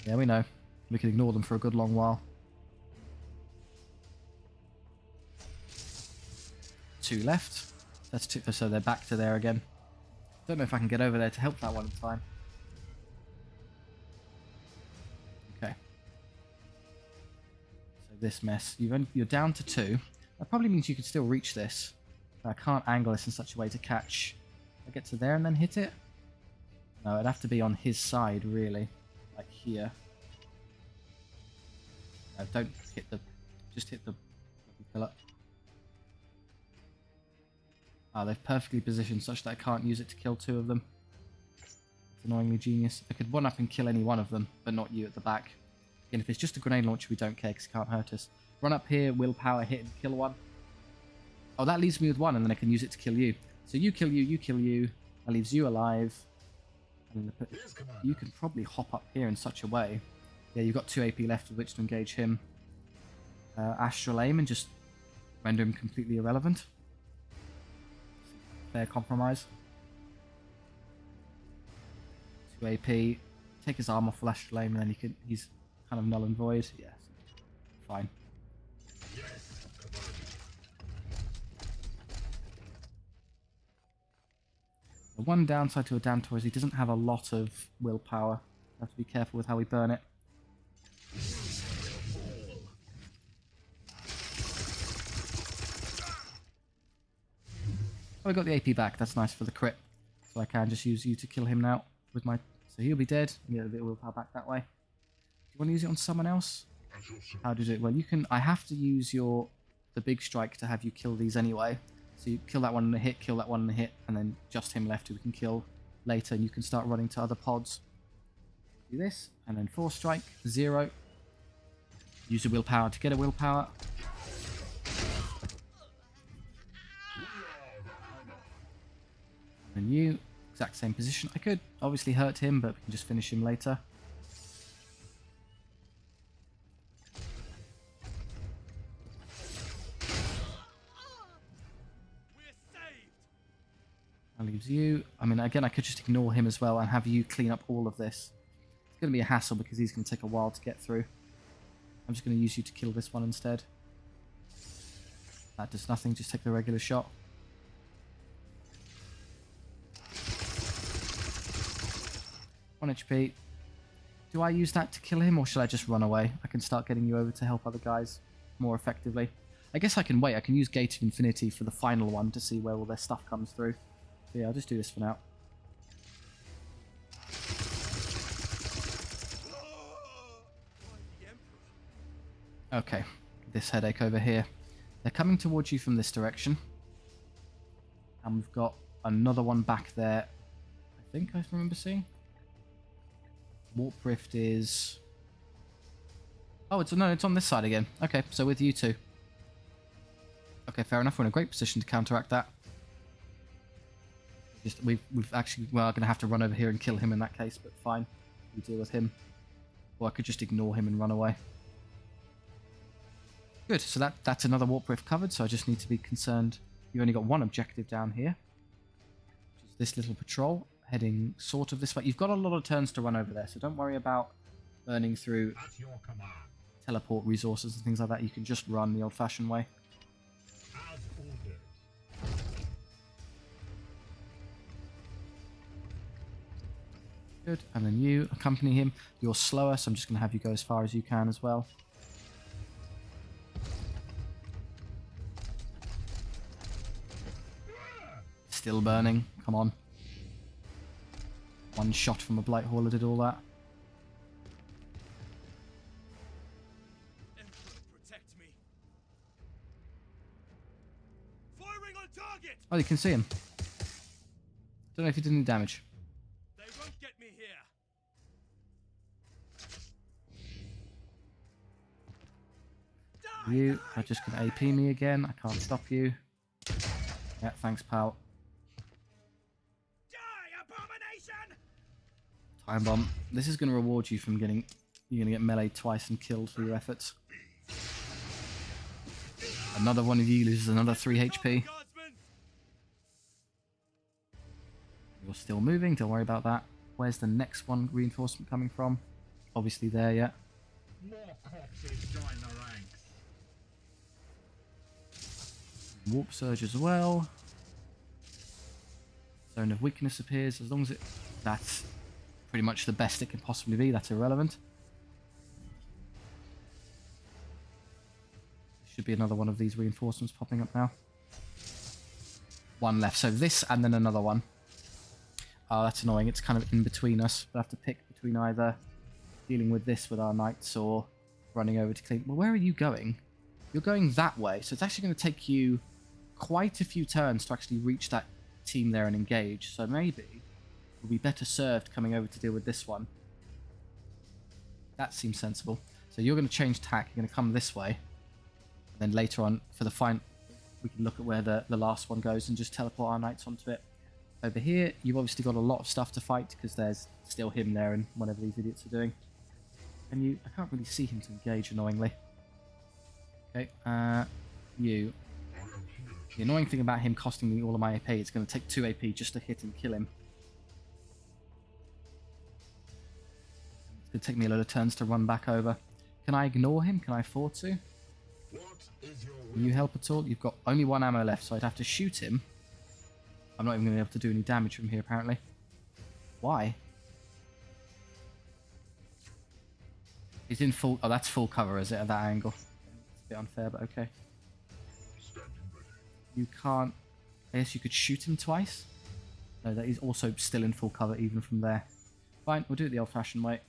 Speaker 1: Yeah, we know. We can ignore them for a good long while. 2 left. That's 2, so they're back to there again. Don't know if I can get over there to help that one in time. Okay. So this mess. You're down to 2. That probably means you could still reach this. But I can't angle this in such a way to catch. I get to there and then hit it? No, it'd have to be on his side, really. Like here. No, don't hit the... Just hit the pillar. Ah, they've perfectly positioned such that I can't use it to kill 2 of them. It's annoyingly genius. I could one up and kill any one of them, but not you at the back. Again, if it's just a grenade launcher, we don't care because it can't hurt us. Run up here, willpower, hit and kill one. Oh, that leaves me with 1, and then I can use it to kill you. So you kill you, you kill you. That leaves you alive. And you can probably hop up here in such a way. Yeah, you've got 2 AP left with which to engage him. Astral aim and just render him completely irrelevant. Fair compromise. 2 AP. Take his arm off for astral aim, and then he's kind of null and void. Yeah, fine. The one downside to a Dantor is he doesn't have a lot of willpower. Have to be careful with how we burn it. Oh, I got the AP back. That's nice for the crit. So I can just use you to kill him now with my... So he'll be dead. Get a bit of willpower back that way. Do you want to use it on someone else? How do you do it? Well, you can... I have to use the big strike to have you kill these anyway. So you kill that one in a hit, kill that one in a hit, and then just him left who we can kill later, and you can start running to other pods. Do this, and then 4 strike, 0. Use the willpower to get a willpower. And you, exact same position. I could obviously hurt him, but we can just finish him later. That leaves you. I mean, again, I could just ignore him as well and have you clean up all of this. It's going to be a hassle because he's going to take a while to get through. I'm just going to use you to kill this one instead. That does nothing, just take the regular shot. HP. Do I use that to kill him, or should I just run away? I can start getting you over to help other guys more effectively. I guess I can wait. I can use Gate of Infinity for the final one to see where all their stuff comes through. But yeah, I'll just do this for now. Okay, this headache over here. They're coming towards you from this direction. And we've got another one back there. I think I remember seeing. Warp Rift is... Oh, it's on this side again. Okay, so with you two. Okay, fair enough. We're in a great position to counteract that. Just we've actually, well, I'm gonna have to run over here and kill him in that case, but fine, we deal with him. Or I could just ignore him and run away. Good, so that's another warp rift covered, so I just need to be concerned. You've only got one objective down here, which is this little patrol, heading sort of this way. You've got a lot of turns to run over there, so don't worry about burning through
Speaker 5: At your command.
Speaker 1: teleport resources and things like that. You can just run the old-fashioned way.
Speaker 5: As ordered.
Speaker 1: Good, and then you accompany him. You're slower, so I'm just going to have you go as far as you can as well. Still burning, come on. One shot from a Blight Hauler did all that.
Speaker 6: Emperor, protect me. Firing on target.
Speaker 1: Oh, you can see him. Don't know if he did any damage.
Speaker 6: They won't get me here.
Speaker 1: You are just going to AP me again. I can't stop you. Yeah, thanks, pal.
Speaker 6: Die, abomination!
Speaker 1: Time bomb. This is going to reward you from getting... You're going to get meleeed twice and killed for your efforts. Another one of you loses another 3 HP.
Speaker 6: Guardsmen!
Speaker 1: You're still moving, don't worry about that. Where's the next one reinforcement coming from? Obviously there, yeah.
Speaker 5: More corpses join the ranks.
Speaker 1: Warp Surge as well. Zone of Weakness appears. As long as that's pretty much the best it can possibly be, that's irrelevant. Should be another one of these reinforcements popping up now. One left. So this and then another one. Oh, that's annoying. It's kind of in between us. We'll have to pick between either dealing with this with our knights or running over to clean. Well, where are you going? You're going that way. So it's actually going to take you quite a few turns to actually reach that team there and engage. So maybe we'll be better served coming over to deal with this one. That seems sensible. So you're going to change tack. You're going to come this way. Then later on, for the final, we can look at where the last one goes and just teleport our knights onto it. Over here, you've obviously got a lot of stuff to fight because there's still him there and whatever these idiots are doing. And I can't really see him to engage, annoyingly. Okay, you. The annoying thing about him costing me all of my AP, it's going to take 2 AP just to hit and kill him. It's going to take me a lot of turns to run back over. Can I ignore him? Can I afford to? Can you help at all? You've got only 1 ammo left, so I'd have to shoot him. I'm not even going to be able to do any damage from here, apparently. Why? He's in full... Oh, that's full cover, is it, at that angle? It's a bit unfair, but okay. You can't... I guess you could shoot him twice? No, that is also still in full cover, even from there. Fine, we'll do it the old-fashioned way.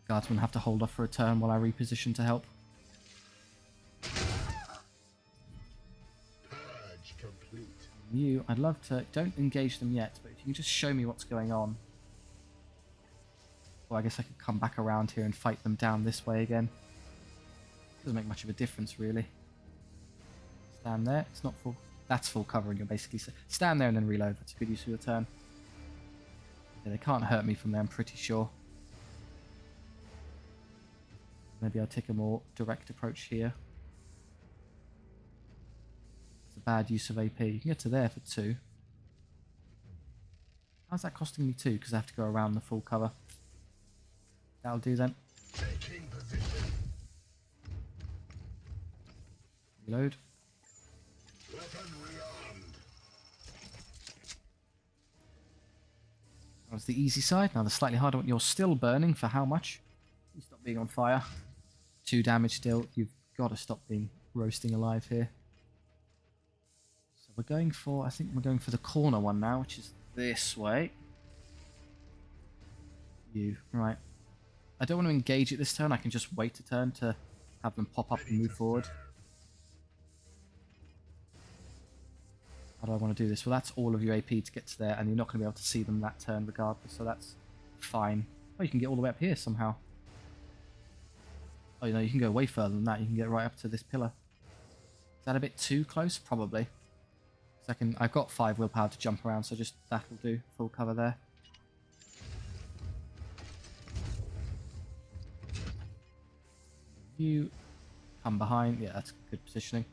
Speaker 1: Guardsmen have to hold off for a turn while I reposition to help.
Speaker 5: Purge complete.
Speaker 1: You, I'd love to... Don't engage them yet, but if you can just show me what's going on. Or I guess I could come back around here and fight them down this way again. Doesn't make much of a difference, really. Stand there. It's not full... That's full cover, and you're basically... Stand there and then reload. That's a good use of your turn. Yeah, they can't hurt me from there, I'm pretty sure. Maybe I'll take a more direct approach here. It's a bad use of AP. You can get to there for 2. How's that costing me 2? Because I have to go around the full cover. That'll do then.
Speaker 5: Taking position.
Speaker 1: Reload.
Speaker 5: Weapon rearmed.
Speaker 1: That was the easy side. Now the slightly harder one. You're still burning for how much? You stop being on fire. 2 damage still. You've got to stop being roasting alive here. So we're going for... I think we're going for the corner one now, which is this way. You. Right. I don't want to engage it this turn. I can just wait a turn to have them pop up and move forward. How do I want to do this? Well, that's all of your AP to get to there, and you're not going to be able to see them that turn regardless, so that's fine. Oh, you can get all the way up here somehow. Oh, you know, you can go way further than that. You can get right up to this pillar. Is that a bit too close? Probably. I've got 5 willpower to jump around, so just that'll do. Full cover there. You come behind. Yeah, that's good positioning.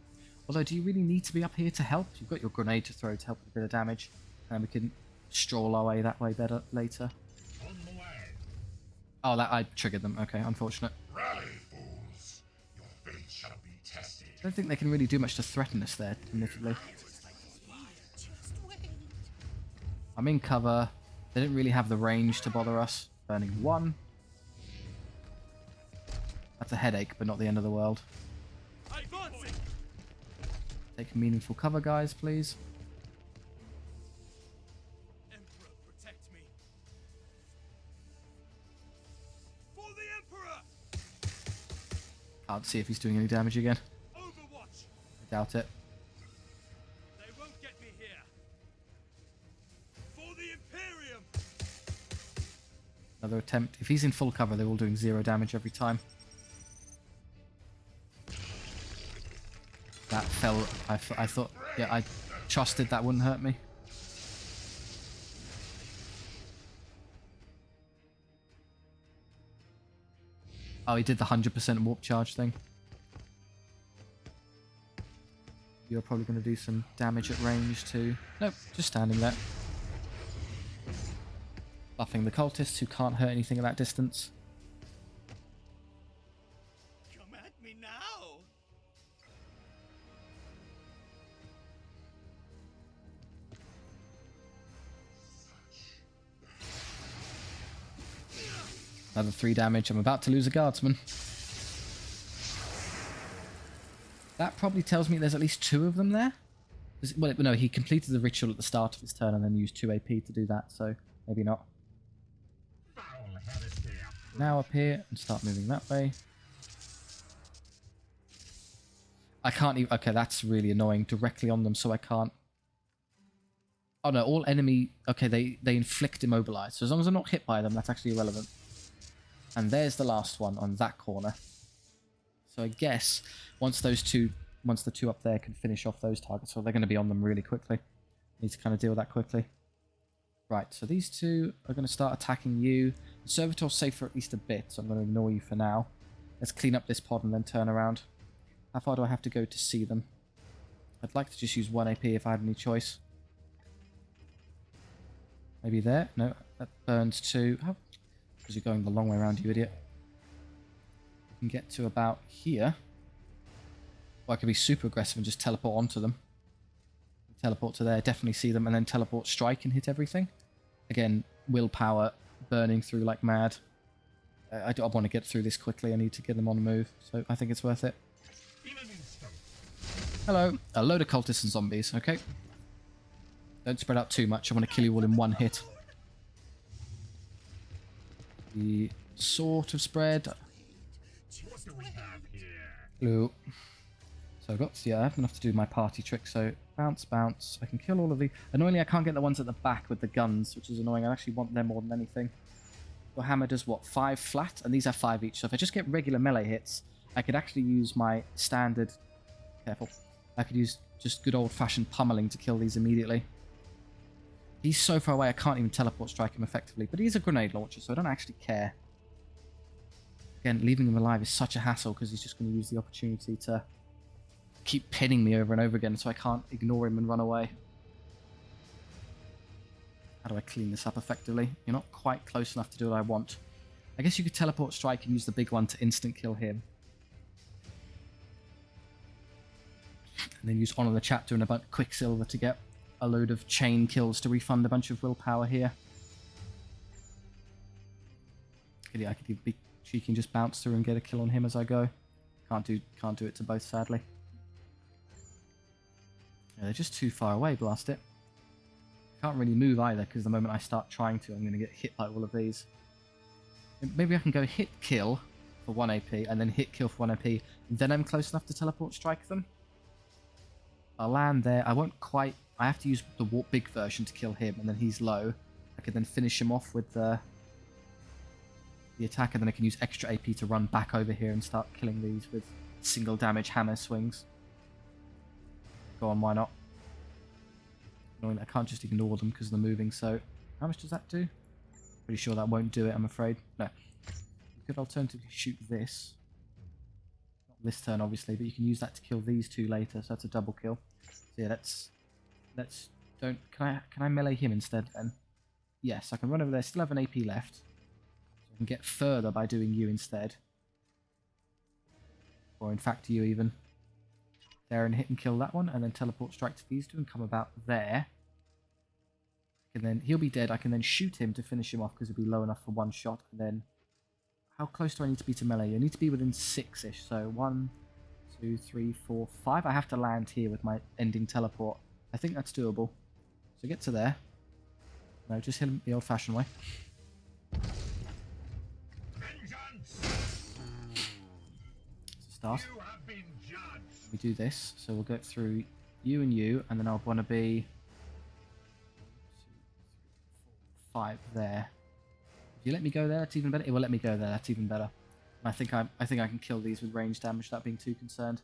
Speaker 1: Although, do you really need to be up here to help? You've got your grenade to throw to help with a bit of damage. And we can stroll our way that way better later.
Speaker 5: On the way.
Speaker 1: Oh, that I triggered them. Okay, unfortunate.
Speaker 5: Rally, fools. Your fate shall be tested.
Speaker 1: I don't think they can really do much to threaten us there, admittedly. I'm in cover. They didn't really have the range to bother us. Burning 1. That's a headache, but not the end of the world.
Speaker 6: Advancing!
Speaker 1: Take meaningful cover, guys, please.
Speaker 6: Emperor, protect me. For the Emperor!
Speaker 1: Can't see if he's doing any damage again.
Speaker 6: Overwatch!
Speaker 1: I doubt it.
Speaker 6: They won't get me here. For the Imperium!
Speaker 1: Another attempt. If he's in full cover, they're all doing 0 damage every time. That fell. I thought. Yeah, I trusted that wouldn't hurt me. Oh, he did the 100% warp charge thing. You're probably going to do some damage at range too. Nope, just standing there. Buffing the cultists who can't hurt anything at that distance.
Speaker 6: Come at me now!
Speaker 1: Another 3 damage. I'm about to lose a guardsman. That probably tells me there's at least 2 of them there. Well, no, he completed the ritual at the start of his turn and then used 2 AP to do that, so maybe not.
Speaker 5: Foul heresy.
Speaker 1: Now up here and start moving that way. I can't even... Okay, that's really annoying. Directly on them, so I can't... Oh no, all enemy... Okay, they inflict immobilize. So as long as I'm not hit by them, that's actually irrelevant. And there's the last one on that corner. So I guess once the 2 up there can finish off those targets, so they're going to be on them really quickly. Need to kind of deal with that quickly. Right, so these 2 are going to start attacking you. The Servitor's safe for at least a bit, so I'm going to ignore you for now. Let's clean up this pod and then turn around. How far do I have to go to see them? I'd like to just use 1 AP if I had any choice. Maybe there? No, that burns 2. Oh, because you're going the long way around, you idiot. You can get to about here. Or I could be super aggressive and just teleport onto them. Teleport to there, definitely see them, and then teleport strike and hit everything. Again, willpower burning through like mad. I don't want to get through this quickly. I need to get them on the move, so I think it's worth it. Hello. A load of cultists and zombies, okay. Don't spread out too much. I want to kill you all in 1 hit. The sort of spread.
Speaker 5: What do we have here?
Speaker 1: Hello. So I've got, yeah, I have enough to do my party trick, so bounce, bounce. I can kill all of the... Annoyingly, I can't get the ones at the back with the guns, which is annoying. I actually want them more than anything. Your hammer does, what, 5 flat? And these have 5 each. So if I just get regular melee hits, I could actually use my standard... Careful. I could use just good old-fashioned pummeling to kill these immediately. He's so far away, I can't even teleport strike him effectively. But he's a grenade launcher, so I don't actually care. Again, leaving him alive is such a hassle, because he's just going to use the opportunity to keep pinning me over and over again, so I can't ignore him and run away. How do I clean this up effectively? You're not quite close enough to do what I want. I guess you could teleport strike and use the big one to instant kill him. And then use Honor the Chapter and a bunch of Quicksilver to get a load of chain kills to refund a bunch of willpower here. Yeah, I could be cheeky and just bounce through and get a kill on him as I go. Can't do it to both, sadly. Yeah, they're just too far away, blast it. Can't really move either, because the moment I start trying to, I'm going to get hit by all of these. Maybe I can go hit kill for 1 AP, and then hit kill for 1 AP, and then I'm close enough to teleport strike them. I'll land there. I won't quite... I have to use the warp big version to kill him, and then he's low. I could then finish him off with the attack, and then I can use extra AP to run back over here and start killing these with single damage hammer swings. Go on, why not? Annoying that I can't just ignore them because they're moving, so... How much does that do? Pretty sure that won't do it, I'm afraid. No. You could alternatively shoot this. Not this turn, obviously, but you can use that to kill these two later, so that's a double kill. So yeah, let's don't... Can I melee him instead, then? Yes, I can run over there, still have an AP left. So I can get further by doing you instead. Or in fact, you even. There and hit and kill that one, and then teleport strike to these two and come about there. And then he'll be dead. I can then shoot him to finish him off because he'll be low enough for one shot. And then, how close do I need to be to melee? I need to be within 6-ish. So 1, 2, 3, 4, 5. I have to land here with my ending teleport. I think that's doable. So get to there. No, just hit him the old-fashioned way. Start.
Speaker 5: You have been judged.
Speaker 1: We do this, so we'll go through you, and then I'll want to be 5 there. If you let me go there, that's even better. It will let me go there, that's even better. And I think I can kill these with range damage without being too concerned.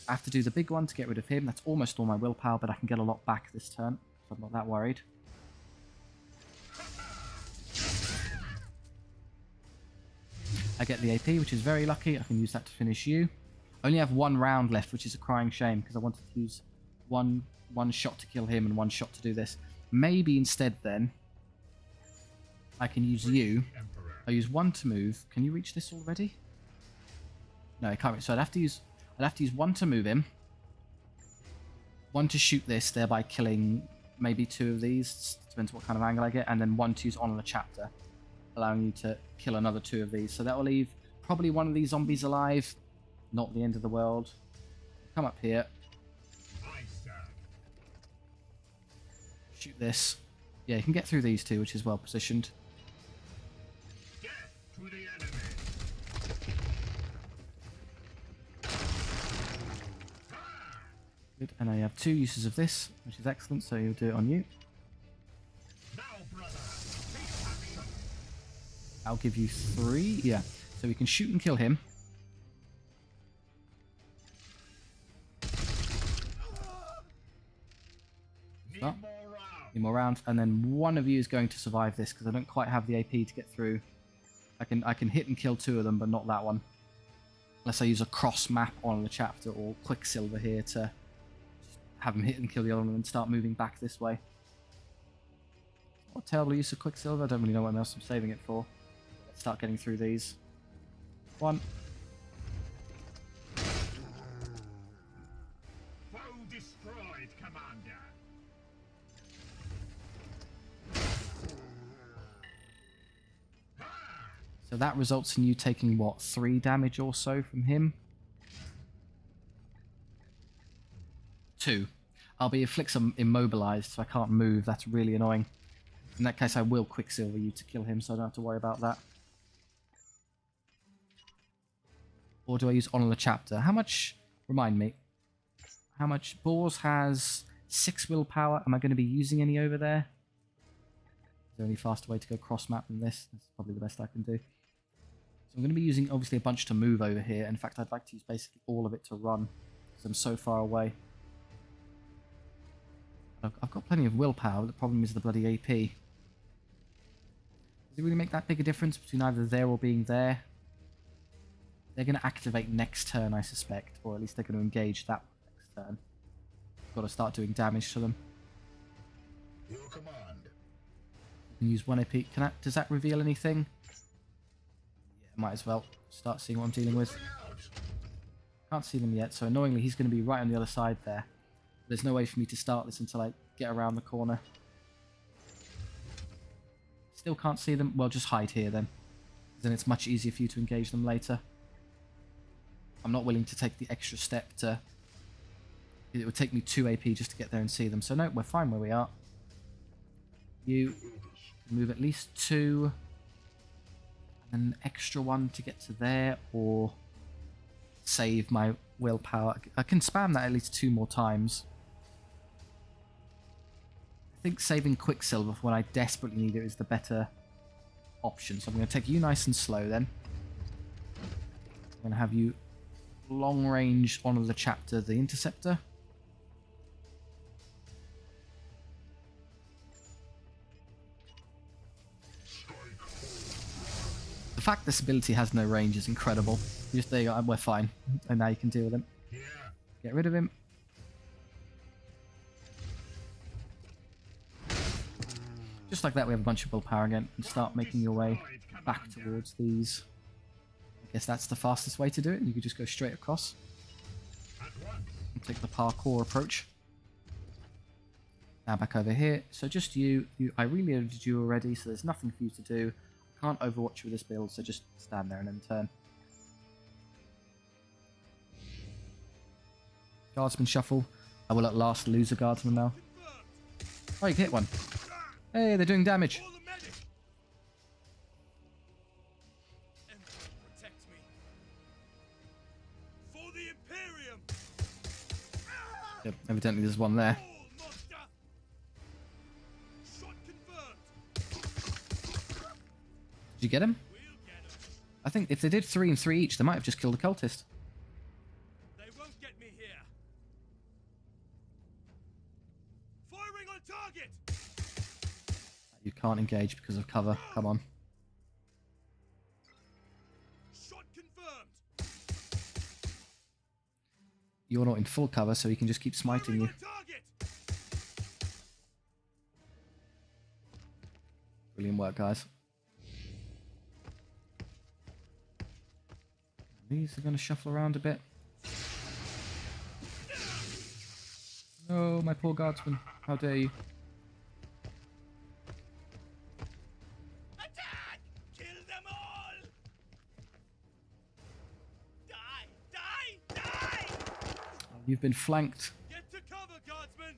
Speaker 1: I have to do the big one to get rid of him. That's almost all my willpower, but I can get a lot back this turn, so I'm not that worried. I get the AP, which is very lucky. I can use that to finish you. I only have 1 round left, which is a crying shame, because I wanted to use one shot to kill him and 1 shot to do this. Maybe instead, then, I can use you. I use 1 to move. Can you reach this already? No, I can't reach. So I'd have to use 1 to move him. 1 to shoot this, thereby killing maybe 2 of these. Depends what kind of angle I get. And then 1 to use on the chapter, allowing you to kill another 2 of these. So that will leave probably 1 of these zombies alive. Not the end of the world. Come up here. Shoot this. Yeah, you can get through these 2, which is well positioned.
Speaker 5: Death to the enemy.
Speaker 1: Good. And I have 2 uses of this, which is excellent, so you'll do it on you.
Speaker 5: Now, brother, take action.
Speaker 1: I'll give you 3. Yeah. So we can shoot and kill him. Stop. Need more rounds, and then 1 of you is going to survive this because I don't quite have the AP to get through. I can hit and kill 2 of them, but not that one. Unless I use a cross map on the chapter or Quicksilver here to just have him hit and kill the other one and start moving back this way. What a terrible use of Quicksilver. I don't really know what else I'm saving it for. Let's start getting through these. 1.
Speaker 5: Foe destroyed, Commander.
Speaker 1: So that results in you taking, what, 3 damage or so from him? 2. I'll be immobilized, so I can't move. That's really annoying. In that case, I will Quicksilver you to kill him, so I don't have to worry about that. Or do I use Honor the Chapter? How much... Remind me. How much... Boars has 6 willpower. Am I going to be using any over there? Is there any faster way to go cross-map than this? That's probably the best I can do. So I'm going to be using, obviously, a bunch to move over here. In fact, I'd like to use basically all of it to run, because I'm so far away. I've got plenty of willpower, but the problem is the bloody AP. Does it really make that big a difference between either there or being there? They're going to activate next turn, I suspect. Or at least they're going to engage that next turn. I've got to start doing damage to them.
Speaker 5: Your command.
Speaker 1: I can use 1 AP. Does that reveal anything? Yeah, might as well start seeing what I'm dealing with. Can't see them yet, so annoyingly he's going to be right on the other side there. There's no way for me to start this until I get around the corner. Still can't see them. Well, just hide here then. Then it's much easier for you to engage them later. I'm not willing to take the extra step to... It would take me 2 AP just to get there and see them. So no, we're fine where we are. You move at least 2. And an extra 1 to get to there. Or save my willpower. I can spam that at least 2 more times. I think saving Quicksilver for when I desperately need it is the better option. So I'm going to take you nice and slow then. I'm going to have you long range Honor the Chapter, the Interceptor. fact this ability has no range is incredible. You just, there you go, we're fine. And now you can deal with him.
Speaker 5: Here.
Speaker 1: Get rid of him. Just like that, we have a bunch of willpower again, and start making your way back towards these. I guess that's the fastest way to do it. You could just go straight across
Speaker 5: At once.
Speaker 1: and take the parkour approach. Now back over here. So just you. I really loaded you already, so there's nothing for you to do. I can't overwatch you with this build, so just stand there and then turn. Guardsman shuffle. I will at last lose a guardsman now. Oh, you can hit one. Hey, they're doing damage.
Speaker 6: For the medic! Emperor, protect me. For the Imperium!
Speaker 1: Yep, evidently there's one there.
Speaker 6: All, monster! Shot confirmed!
Speaker 1: Did you get him?
Speaker 6: We'll get 'em.
Speaker 1: I think if they did 3 and 3 each, they might have just killed a cultist.
Speaker 6: They won't get me here. Firing on target!
Speaker 1: You can't engage because of cover. Come on.
Speaker 6: Shot confirmed!
Speaker 1: You're not in full cover, so he can just keep smiting you.
Speaker 6: Firing on target!
Speaker 1: Brilliant work, guys. These are going to shuffle around a bit. No, my poor guardsman. How dare you.
Speaker 6: Attack! Kill them all! Die! Die! Die!
Speaker 1: You've been flanked.
Speaker 6: Get to cover, guardsmen!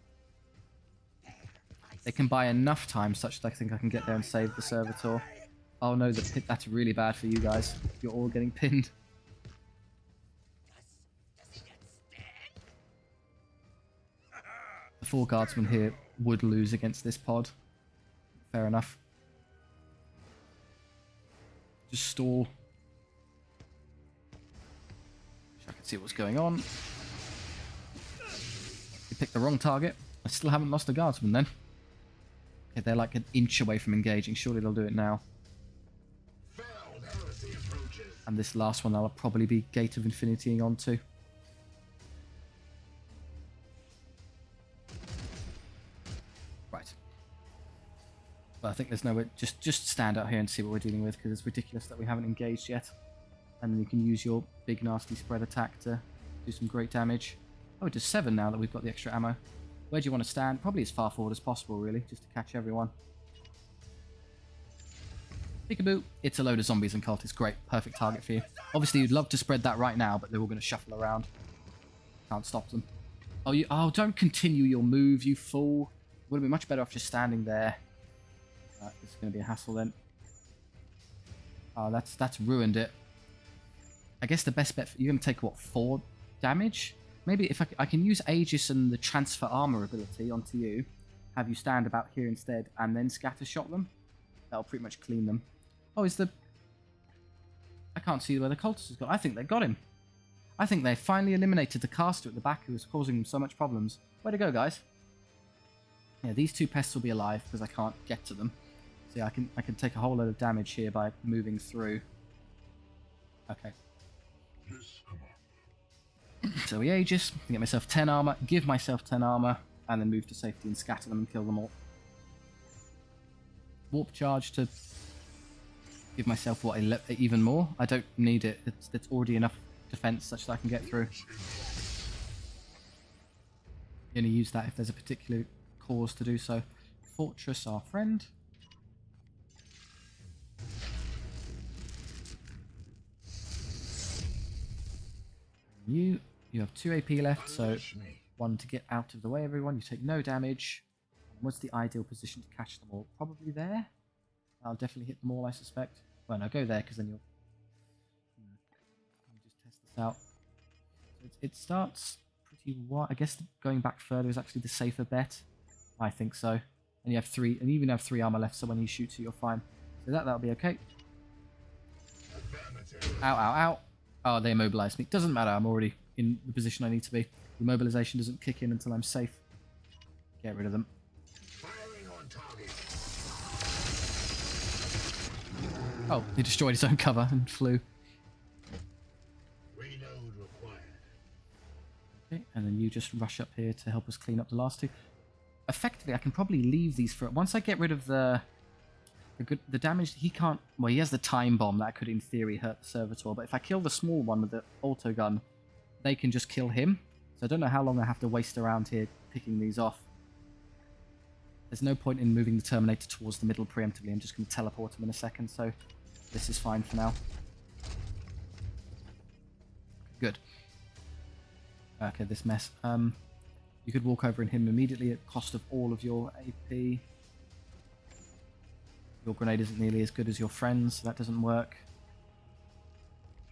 Speaker 1: They can buy enough time such that I think I can get there and save the servitor. Oh no, that's really bad for you guys. You're all getting pinned. The 4 guardsmen here would lose against this pod. Fair enough. Just stall. Wish I could see what's going on. You picked the wrong target. I still haven't lost a guardsman then. Okay, they're like an inch away from engaging. Surely they'll do it now. And this last one I'll probably be Gate of Infinitying onto. Right. But I think there's nowhere. Just stand out here and see what we're dealing with, because it's ridiculous that we haven't engaged yet. And then you can use your big nasty spread attack to do some great damage. Oh, it does 7 now that we've got the extra ammo. Where do you want to stand? Probably as far forward as possible, really, just to catch everyone. Peekaboo. It's a load of zombies and cultists. Great. Perfect target for you. Obviously, you'd love to spread that right now, but they're all going to shuffle around. Can't stop them. Oh, don't continue your move, you fool. Would have been much better off just standing there. This is going to be a hassle then. Oh, that's ruined it. I guess the best bet, you're going to take, what, 4 damage? Maybe if I can use Aegis and the transfer armor ability onto you, have you stand about here instead, and then scatter shot them. That'll pretty much clean them. Oh, I can't see where the cultist has got. I think they got him. I think they finally eliminated the caster at the back who was causing them so much problems. Way to go, guys. Yeah, these 2 pests will be alive because I can't get to them. So yeah, I can take a whole load of damage here by moving through. Okay. So we Aegis, get myself 10 armor, give myself 10 armor, and then move to safety and scatter them and kill them all. Warp charge to give myself, what, even more? I don't need it. It's already enough defense such that I can get through. Only use that if there's a particular cause to do so. Fortress, our friend. You have 2 AP left, so 1 to get out of the way, everyone. You take no damage. What's the ideal position to catch them all? Probably there. I'll definitely hit them all, I suspect. Well, no, go there, because then you'll... Let me just test this out. So it starts pretty wide. I guess going back further is actually the safer bet. I think so. And you have 3, and you even have 3 armor left, so when he shoots you, you're fine. So that'll be okay. Ow, ow, ow. Oh, they immobilized me. Doesn't matter, I'm already in the position I need to be. The immobilization doesn't kick in until I'm safe. Get rid of them. Oh, he destroyed his own cover and flew.
Speaker 5: Reload required.
Speaker 1: Okay, and then you just rush up here to help us clean up the last two. Effectively, I can probably leave these for... Once I get rid of the damage, he can't... Well, he has the time bomb that could, in theory, hurt the servitor. But if I kill the small one with the auto gun, they can just kill him. So I don't know how long I have to waste around here picking these off. There's no point in moving the Terminator towards the middle preemptively. I'm just going to teleport him in a second, so this is fine for now. Good. Okay, this mess. You could walk over and hit him immediately at cost of all of your AP. Your grenade isn't nearly as good as your friend's, so that doesn't work.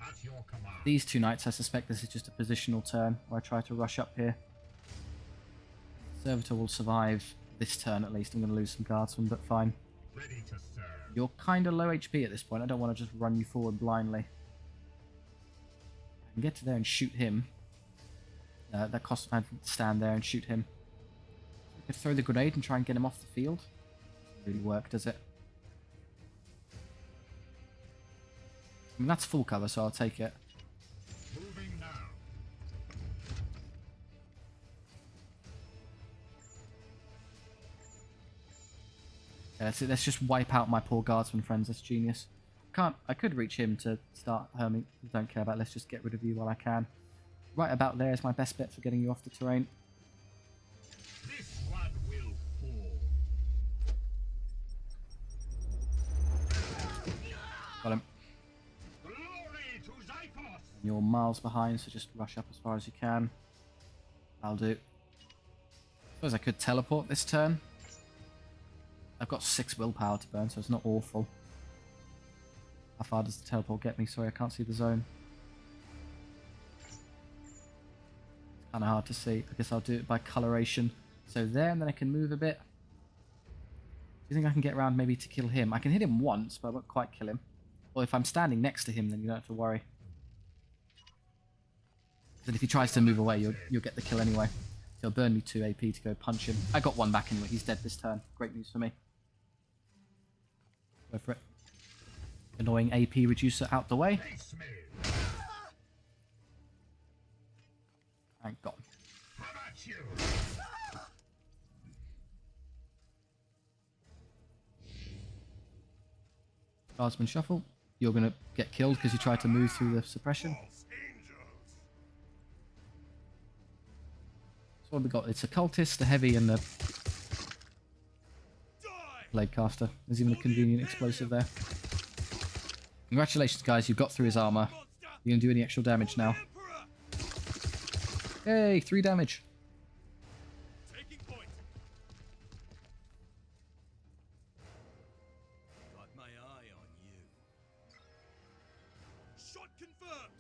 Speaker 5: At your command.
Speaker 1: These two knights, I suspect this is just a positional turn where I try to rush up here. Servitor will survive this turn at least. I'm going to lose some guardsmen, but fine.
Speaker 5: Ready to serve.
Speaker 1: You're kind of low HP at this point. I don't want to just run you forward blindly. I can get to there and shoot him. That costs me to stand there and shoot him. I could throw the grenade and try and get him off the field. Doesn't really work, does it? I mean, that's full cover, so I'll take it.
Speaker 5: Moving now.
Speaker 1: Yeah, that's it. Let's just wipe out my poor guardsman friends. That's genius. I could reach him to start herming. Don't care about it. Let's just get rid of you while I can. Right about there is my best bet for getting you off the terrain.
Speaker 5: This one will fall.
Speaker 1: Got him.
Speaker 5: Glory to Zyphos!
Speaker 1: You're miles behind, so just rush up as far as you can. I'll do. Suppose I could teleport this turn. I've got 6 willpower to burn, so it's not awful. How far does the teleport get me? Sorry, I can't see the zone. It's kind of hard to see. I guess I'll do it by coloration. So there, and then I can move a bit. Do you think I can get around maybe to kill him? I can hit him once, but I won't quite kill him. Or if I'm standing next to him, then you don't have to worry. But if he tries to move away, you'll get the kill anyway. He'll burn me 2 AP to go punch him. I got 1 back anyway. He's dead this turn. Great news for me. Go for it. Annoying AP reducer out the way.
Speaker 5: Face me.
Speaker 1: And gone.
Speaker 5: How about you?
Speaker 1: Guardsman shuffle. You're going to get killed because you tried to move through the suppression.
Speaker 6: False angels.
Speaker 1: So what have we got? It's a cultist, the heavy, and the
Speaker 6: Die.
Speaker 1: blade caster. There's even a convenient explosive there. Congratulations, guys. You've got through his armor.
Speaker 6: Monster.
Speaker 1: You going to do any actual damage now?
Speaker 6: Emperor.
Speaker 1: Yay, 3 damage.
Speaker 6: Taking point. Got my eye on you. Shot confirmed.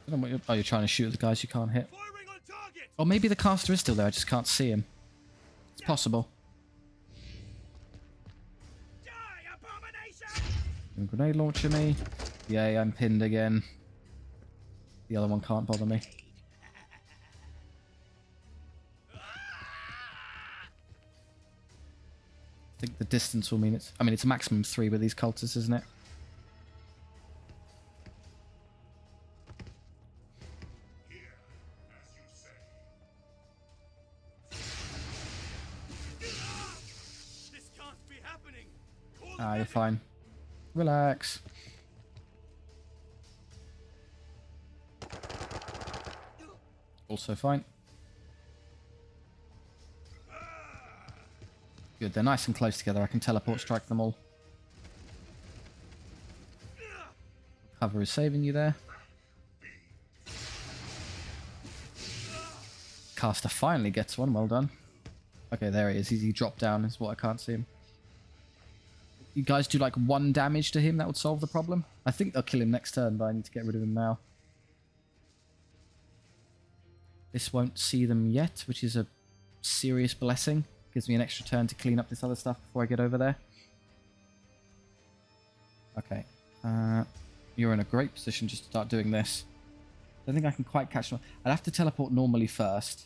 Speaker 1: I don't know what you're trying to shoot at the guys you can't hit.
Speaker 6: Firing on target.
Speaker 1: Or maybe the caster is still there, I just can't see him. It's possible.
Speaker 6: Die, abomination.
Speaker 1: And grenade launcher me. Yay, I'm pinned again. The other one can't bother me. I think the distance will mean it's... I mean, it's a maximum 3 with these cultists, isn't it?
Speaker 6: This can't be happening. Call
Speaker 1: Ah,
Speaker 6: the
Speaker 1: you're fine. Relax. Also fine. Good, they're nice and close together. I can teleport strike them all. Cover is saving you there. Caster finally gets one, well done. Okay, there he is. He dropped down, is what I can't see him. You guys do like 1 damage to him, that would solve the problem. I think they'll kill him next turn, but I need to get rid of him now. This won't see them yet, which is a serious blessing. Gives me an extra turn to clean up this other stuff before I get over there. Okay. You're in a great position just to start doing this. I don't think I can quite catch them. I'd have to teleport normally first.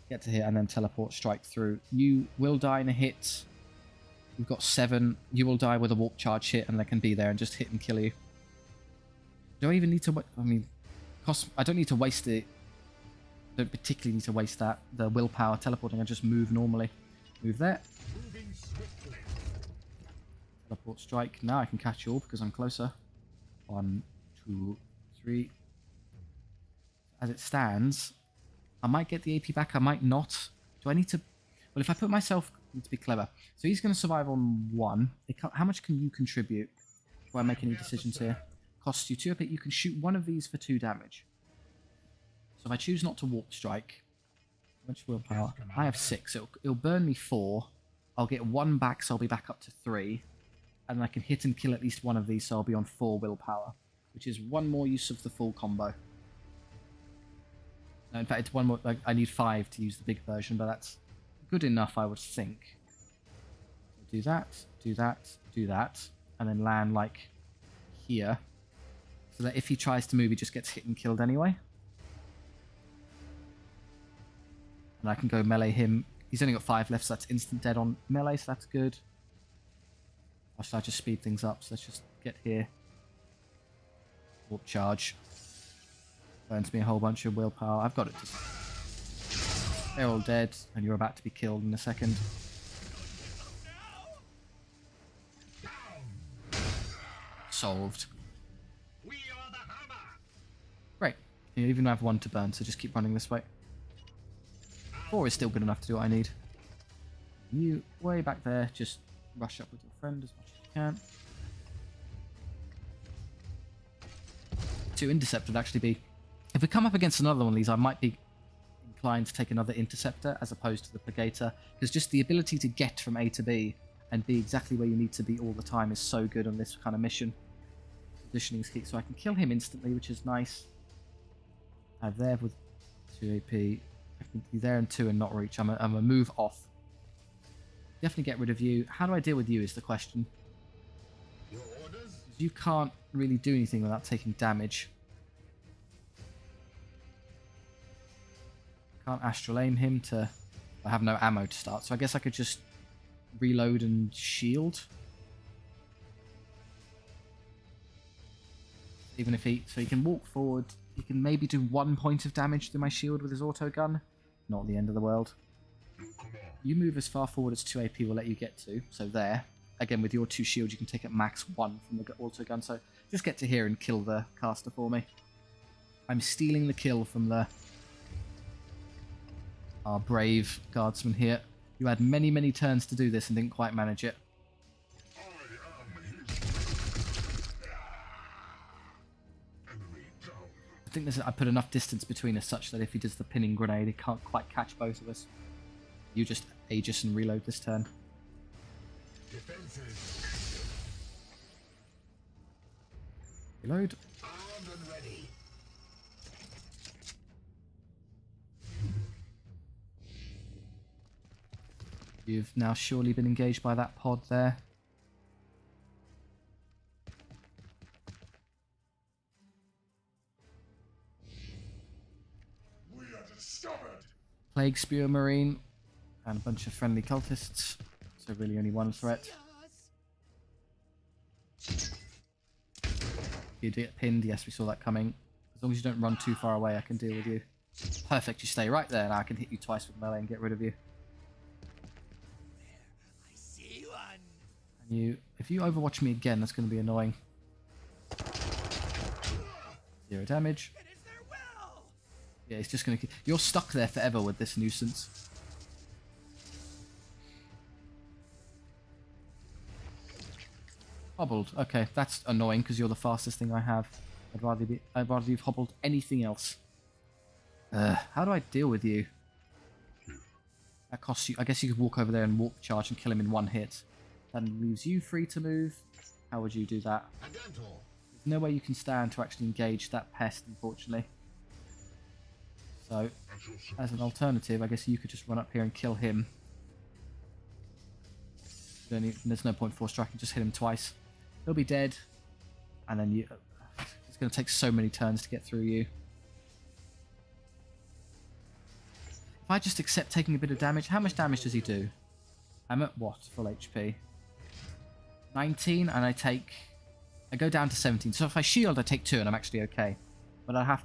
Speaker 1: Get to here and then teleport strike through. You will die in a hit. You've got 7. You will die with a warp charge hit, and they can be there and just hit and kill you. Do I even need to? I mean, I don't need to waste it. Don't particularly need to waste that. The willpower teleporting. I just move normally. Move there. Teleport strike. Now I can catch you all because I'm closer. 1, 2, 3. As it stands, I might get the AP back. I might not. Do I need to? Well, if I put myself, I need to be clever. So he's going to survive on 1. How much can you contribute? Before I make any decisions here. Costs you 2 AP. You can shoot one of these for 2 damage. So if I choose not to warp strike, how much willpower? I have 6. It'll burn me 4. I'll get 1 back, so I'll be back up to 3. And then I can hit and kill at least one of these, so I'll be on 4 willpower, which is 1 more use of the full combo. No, in fact, it's 1 more. Like, I need 5 to use the big version, but that's good enough, I would think. Do that, do that, do that, and then land like here, so that if he tries to move, he just gets hit and killed anyway. And I can go melee him. He's only got 5 left, so that's instant dead on melee, so that's good. Or should I just speed things up? So let's just get here. Warp charge. Burns me a whole bunch of willpower. I've got it. They're all dead, and you're about to be killed in a second. Solved.
Speaker 5: We are the hammer.
Speaker 1: Great. You even have 1 to burn, so just keep running this way. 4 is still good enough to do what I need. You, way back there, just rush up with your friend as much as you can. 2 intercept would actually be... If we come up against another one of these, I might be inclined to take another interceptor as opposed to the Pregator, because just the ability to get from A to B and be exactly where you need to be all the time is so good on this kind of mission. Positioning is key, so I can kill him instantly, which is nice. I have there with 2 AP. I can be there and 2 and not reach. I'm a move off. Definitely get rid of you. How do I deal with you is the question.
Speaker 5: Your orders?
Speaker 1: You can't really do anything without taking damage. Can't astral aim him to... I have no ammo to start, so I guess I could just reload and shield. Even if he... So he can walk forward. He can maybe do 1 point of damage to my shield with his auto gun. Not the end of the world. You move as far forward as 2 AP will let you get to. So there. Again, with your 2 shields, you can take at max 1 from the auto gun. So just get to here and kill the caster for me. I'm stealing the kill from our brave guardsman here. You had many, many turns to do this and didn't quite manage it. I think I put enough distance between us such that if he does the pinning grenade, he can't quite catch both of us. You just Aegis and reload this turn.
Speaker 5: Defenses.
Speaker 1: Reload.
Speaker 5: Armed and ready.
Speaker 1: You've now surely been engaged by that pod there.
Speaker 5: We are discovered.
Speaker 1: Plague Spewer Marine. And a bunch of friendly cultists. So really only 1 threat. You get pinned. Yes, we saw that coming. As long as you don't run too far away, I can deal with you. Perfect, you stay right there. Now I can hit you twice with melee and get rid of you.
Speaker 6: I see one.
Speaker 1: And if you overwatch me again, that's going to be annoying. 0 damage.
Speaker 6: It is their will.
Speaker 1: Yeah, it's just going to... You're stuck there forever with this nuisance. Hobbled. Okay, that's annoying because you're the fastest thing I have. I'd rather you've hobbled anything else. How do I deal with you? That costs you... I guess you could walk over there and warp charge and kill him in 1 hit. That leaves you free to move. How would you do that? There's no way you can stand to actually engage that pest, unfortunately. So, as an alternative, I guess you could just run up here and kill him. There's no point force striking, just hit him twice. He'll be dead. And then you... It's going to take so many turns to get through you. If I just accept taking a bit of damage, how much damage does he do? I'm at what? Full HP. 19, and I go down to 17. So if I shield, I take 2, and I'm actually okay. But I'd have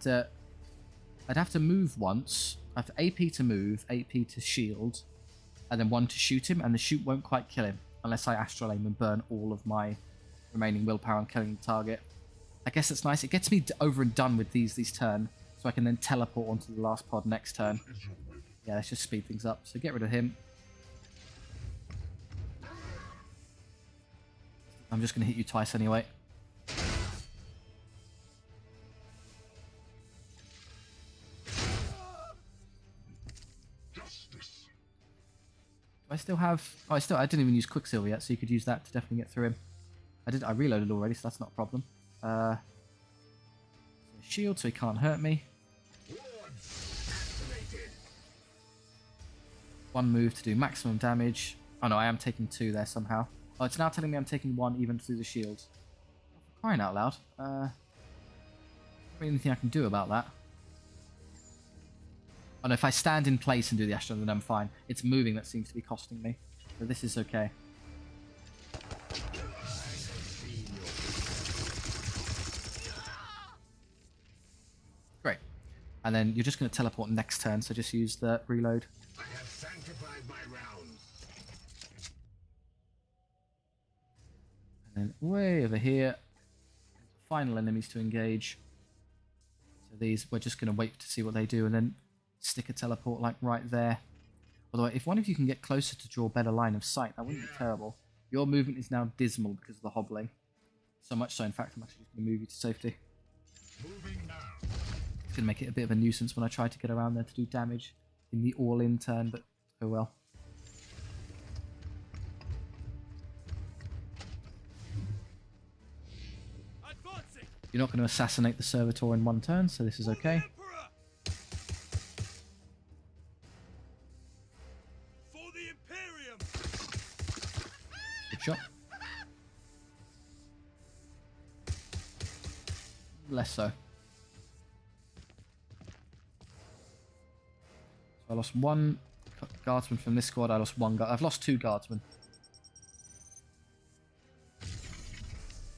Speaker 1: to move once. I have to AP to move, AP to shield, and then 1 to shoot him, and the shoot won't quite kill him unless I astral aim and burn all of my remaining willpower on killing the target. I guess it's nice. It gets me over and done with these turn, so I can then teleport onto the last pod next turn. Yeah, let's just speed things up. So get rid of him. I'm just going to hit you twice anyway. Do I still have... Oh, I didn't even use Quicksilver yet, so you could use that to definitely get through him. I reloaded already, so that's not a problem. So shield, so he can't hurt me. 1 move to do maximum damage. Oh no, I am taking 2 there somehow. Oh, it's now telling me I'm taking 1 even through the shield. Crying out loud. Not really anything I can do about that. Oh no, if I stand in place and do the astral, then I'm fine. It's moving that seems to be costing me. So this is okay. Great. And then you're just going to teleport next turn, so just use the reload.
Speaker 5: I have sanctified my rounds.
Speaker 1: And then way over here, final enemies to engage. So these, we're just going to wait to see what they do and then stick a teleport like right there. Although if one of you can get closer to draw a better line of sight, that wouldn't be terrible. Your movement is now dismal because of the hobbling. So much so, in fact, I'm actually just going to move you to safety.
Speaker 5: Moving now.
Speaker 1: It's going to make it a bit of a nuisance when I try to get around there to do damage in the all-in turn, but oh well. You're not going to assassinate the servitor in 1 turn, so this is okay. Good shot. Less so. So I lost 1 guardsman from this squad. I lost 1 guard. I've lost 2 guardsmen.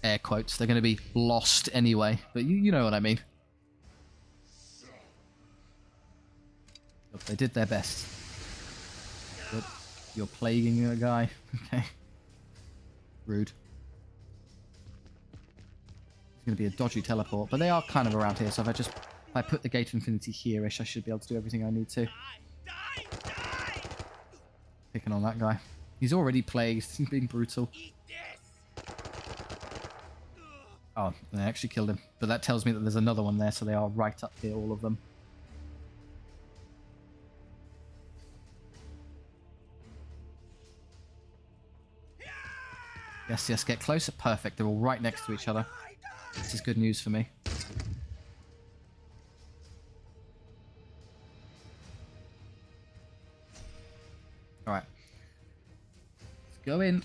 Speaker 1: Air quotes. They're going to be lost anyway, but you know what I mean. Look, they did their best. Good. You're plaguing a guy. Okay. Rude. It's going to be a dodgy teleport, but they are kind of around here, so if I put the Gate of Infinity here-ish, I should be able to do everything I need to. Picking on that guy. He's already plagued. He's being brutal. Oh, they actually killed him. But that tells me that there's another one there, so they are right up here, all of them. Yes, yes, get closer. Perfect. They're all right next to each other. This is good news for me. Alright. Let's go in.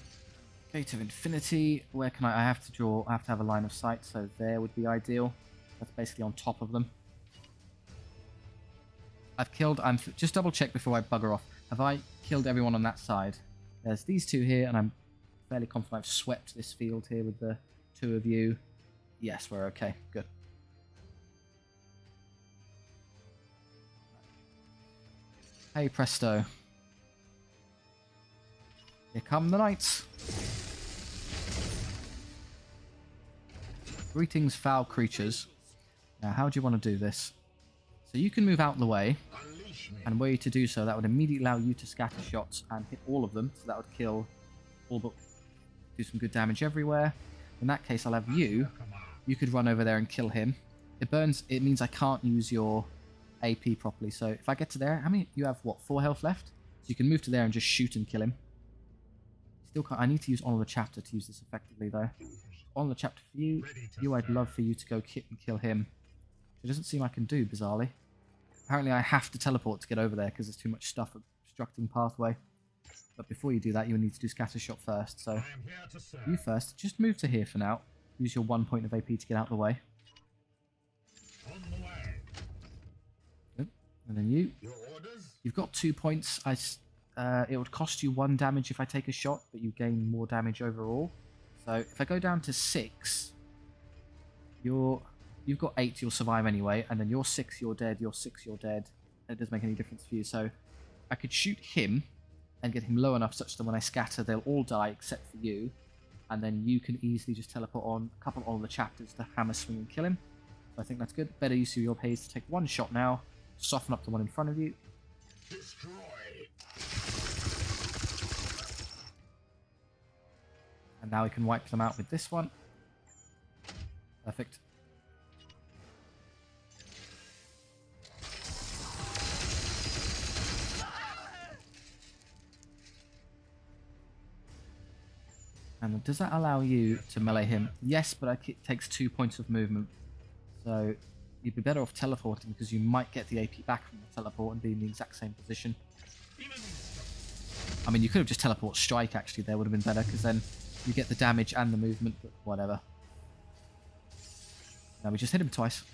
Speaker 1: Gate of Infinity. Where can I have to draw? I have to have a line of sight, so there would be ideal. That's basically on top of them. I've killed... just double check before I bugger off. Have I killed everyone on that side? There's these 2 here, and I'm fairly confident I've swept this field here with the 2 of you. Yes, we're okay. Good. Hey, presto. Here come the knights. Greetings, foul creatures. Now, how do you want to do this? So you can move out of the way, and were you to do so, that would immediately allow you to scatter shots and hit all of them, so that would kill all but do some good damage everywhere. In that case, I'll have you. You could run over there and kill him. It burns. It means I can't use your AP properly. So if I get to there, how many? You have what? 4 health left. So you can move to there and just shoot and kill him. Still can't. I need to use Honor the Chapter to use this effectively, though. Honor the Chapter for you. You, I'd love for you to go hit and kill him. It doesn't seem I can do, bizarrely. Apparently, I have to teleport to get over there because there's too much stuff obstructing pathway. But before you do that, you need to do Scatter Shot first. So you first. Just move to here for now. Use your 1 point of AP to get out of the way. Good. And then you. You've got 2 points. It would cost you 1 damage if I take a shot, but you gain more damage overall. So if I go down to 6, you've got 8, you'll survive anyway, and then you're 6, you're dead, you're 6, you're dead. It doesn't make any difference for you. So I could shoot him and get him low enough such that when I scatter, they'll all die except for you. And then you can easily just teleport on a couple of the chapters to hammer swing and kill him. So I think that's good. Better use of your pays to take one shot now, soften up the one in front of you.
Speaker 5: Destroy.
Speaker 1: And now we can wipe them out with this one. Perfect. And does that allow you to melee him? Yes, but it takes 2 points of movement. So you'd be better off teleporting because you might get the AP back from the teleport and be in the exact same position. I mean, you could have just teleport strike actually. There would have been better because then you get the damage and the movement, but whatever. Now we just hit him twice.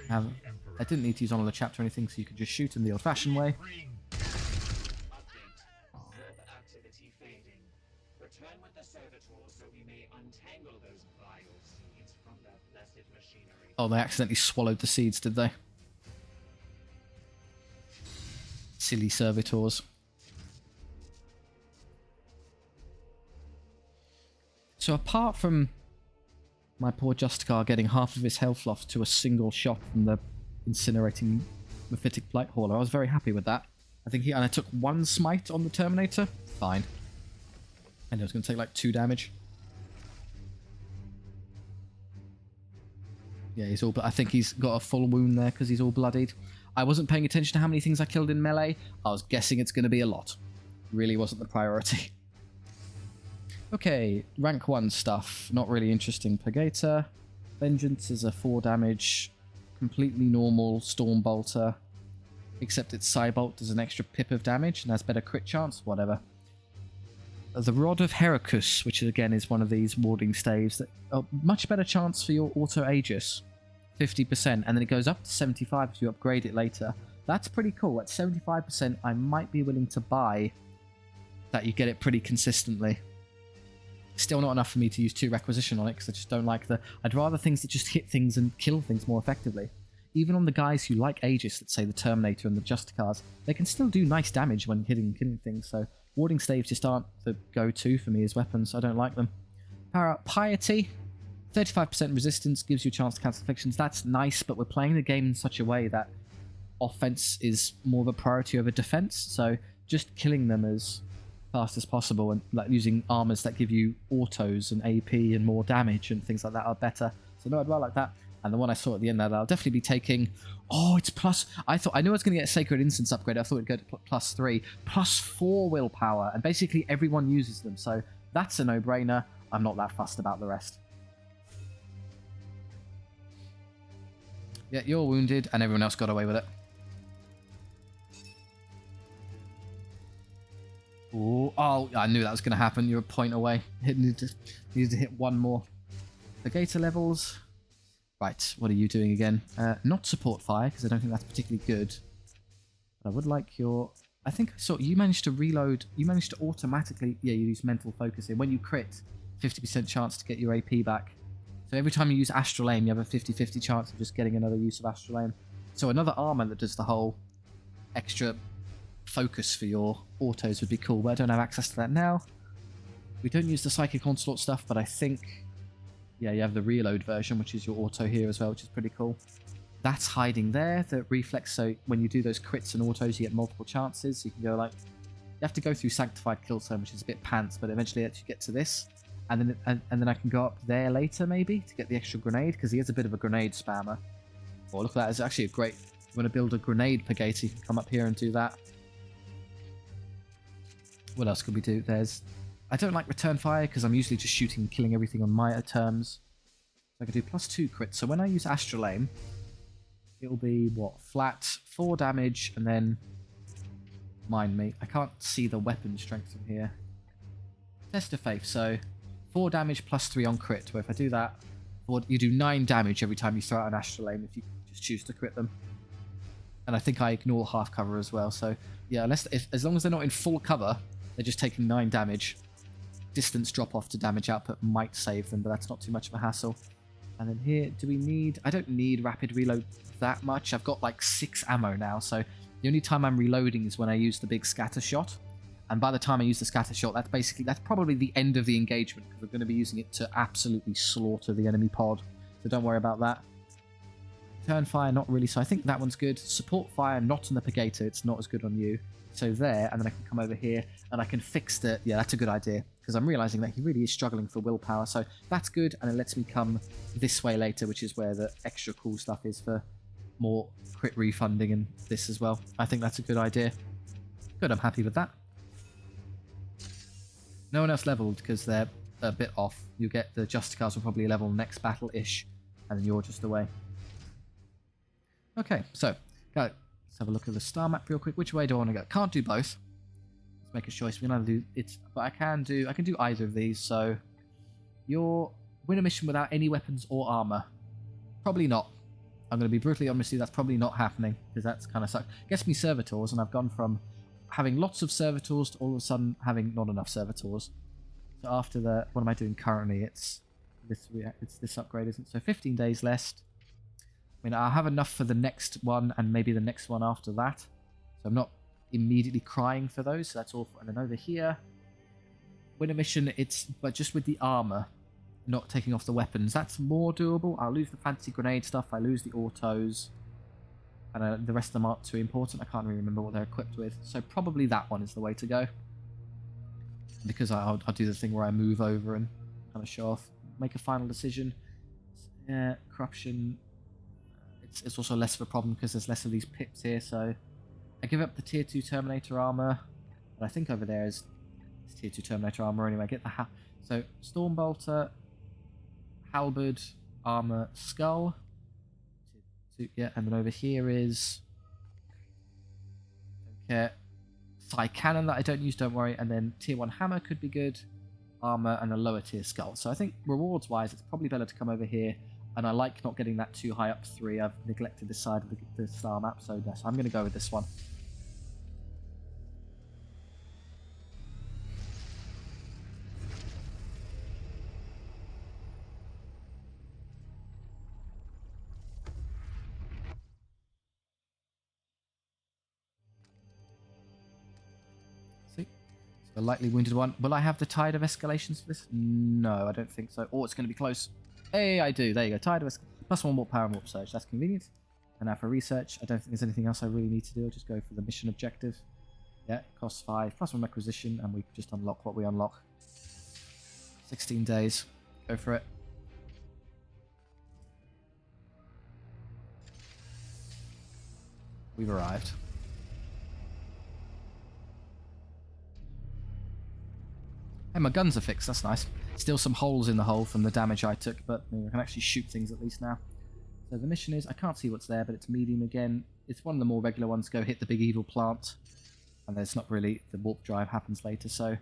Speaker 1: I didn't need to use on the chapter or anything, so you could just shoot him the old-fashioned way.
Speaker 2: Activity fading. Return with the servitors so we may untangle those vile seeds from the blessed machinery.
Speaker 1: Oh, they accidentally swallowed the seeds, did they? Silly servitors. So apart from my poor Justicar getting half of his health lost to a single shot from the incinerating Mephitic Blight Hauler, I was very happy with that. And I took 1 smite on the Terminator. Fine. And it was going to take like 2 damage. Yeah, he's all. I think he's got a full wound there because he's all bloodied. I wasn't paying attention to how many things I killed in melee. I was guessing it's going to be a lot. Really wasn't the priority. Okay, rank 1 stuff. Not really interesting. Purgator. Vengeance is a 4 damage. Completely normal Storm Bolter. Except its Psybolt does an extra pip of damage and has better crit chance. Whatever. The Rod of Heracus, which again is one of these warding staves. That much better chance for your auto Aegis. 50%. And then it goes up to 75 if you upgrade it later. That's pretty cool. At 75%, I might be willing to buy that you get it pretty consistently. Still not enough for me to use 2 requisition on it because I just don't like I'd rather things that just hit things and kill things more effectively. Even on the guys who like Aegis, let's say the Terminator and the Justicars, they can still do nice damage when hitting and killing things, so warding staves just aren't the go-to for me as weapons. I don't like them. Power up Piety. 35% resistance gives you a chance to cancel afflictions. That's nice, but we're playing the game in such a way that offense is more of a priority over defense, so just killing them as fast as possible and like using armors that give you autos and AP and more damage and things like that are better. So no, I'd rather like that. And the one I saw at the end there, I'll definitely be taking. Oh, it's plus. I knew I was going to get a Sacred Instance upgrade. I thought it'd go to +3, +4 willpower, and basically everyone uses them. So that's a no-brainer. I'm not that fussed about the rest. Yeah, you're wounded, and everyone else got away with it. Ooh, oh, I knew that was going to happen. You're a point away. Needed to hit 1 more. The Gator levels. Right, what are you doing again? Not support fire, because I don't think that's particularly good. But I would like your... I think I saw you managed to reload. You managed to automatically... Yeah, you use mental focusing. When you crit, 50% chance to get your AP back. So every time you use Astral Aim, you have a 50-50 chance of just getting another use of Astral Aim. So another armor that does the whole extra focus for your autos would be cool, but I don't have access to that now. We don't use the Psychic Onslaught stuff, but I think... Yeah, you have the reload version, which is your auto here as well, which is pretty cool. That's hiding there, the reflex, so when you do those crits and autos, you get multiple chances. You can go like... You have to go through Sanctified Killzone, which is a bit pants, but eventually you get to this. And then I can go up there later, maybe, to get the extra grenade, because he is a bit of a grenade spammer. Oh, look at that. It's actually a great... If you want to build a grenade Purgator, you can come up here and do that. What else could we do? There's... I don't like return fire because I'm usually just shooting and killing everything on my terms. So I could do +2 crit. So when I use Astral Aim, it'll be, what, flat, 4 damage, and then... Mind me, I can't see the weapon strength from here. Test of Faith, so 4 damage +3 on crit. Where if I do that, you do 9 damage every time you throw out an Astral Aim if you just choose to crit them. And I think I ignore half cover as well. So yeah, as long as they're not in full cover, they're just taking 9 damage. Distance drop off to damage output might save them, but that's not too much of a hassle. And then here, do we need... I don't need rapid reload that much. I've got like 6 ammo now, so the only time I'm reloading is when I use the big scatter shot. And by the time I use the scatter shot, that's probably the end of the engagement, because we're going to be using it to absolutely slaughter the enemy pod. So don't worry about that. Turn fire, not really, so I think that one's good. Support fire, not on the Pagator, it's not as good on you. So there, and then I can come over here, and I can fix the... Yeah, that's a good idea, because I'm realizing that he really is struggling for willpower, so that's good, and it lets me come this way later, which is where the extra cool stuff is for more crit refunding and this as well. I think that's a good idea. Good, I'm happy with that. No one else leveled, because they're a bit off. You get the Justicars will probably level next battle-ish, and then you're just away. Okay, so, let's have a look at the star map real quick. Which way do I want to go? Can't do both. Let's make a choice. We can either do it, but I can do either of these. So, win a mission without any weapons or armor. Probably not. I'm going to be brutally honest with you. That's probably not happening, because that's kind of sucks. Gets me servitors, and I've gone from having lots of servitors to all of a sudden having not enough servitors. So after what am I doing currently? It's this upgrade, isn't it? So 15 days left. I mean, I'll have enough for the next one and maybe the next one after that. So I'm not immediately crying for those. So that's all. And then over here, win a mission, but just with the armor, not taking off the weapons. That's more doable. I'll lose the fancy grenade stuff. I lose the autos. And the rest of them aren't too important. I can't really remember what they're equipped with. So probably that one is the way to go. Because I'll do the thing where I move over and kind of show off. Make a final decision. Yeah, corruption. It's also less of a problem because there's less of these pips here. So I give up the tier 2 Terminator armor. But I think over there is tier 2 Terminator armor anyway. I get the so Stormbolter, Halberd, armor, skull. Yeah, and then over here is Psy Cannon that I don't use, don't worry, and then tier 1 hammer could be good, armor, and a lower tier skull. So I think rewards wise it's probably better to come over here, and I like not getting that too high up 3. I've neglected this side of the star map, so yes, I'm going to go with this one. The lightly wounded one. Will I have the Tide of Escalations for this? No, I don't think so. Oh, it's going to be close. Hey, I do. There you go. Tide of Escalation. Plus 1 warp power and warp surge. That's convenient. And now for research, I don't think there's anything else I really need to do. I'll just go for the mission objective. Yeah, it costs 5. Plus 1 requisition, and we just unlock what we unlock. 16 days. Go for it. We've arrived. Hey, my guns are fixed, that's nice. Still some holes in the hull from the damage I took, but I can actually shoot things at least now. So the mission is, I can't see what's there, but it's medium again. It's one of the more regular ones, go hit the big evil plant. And there's not really, the warp drive happens later, so...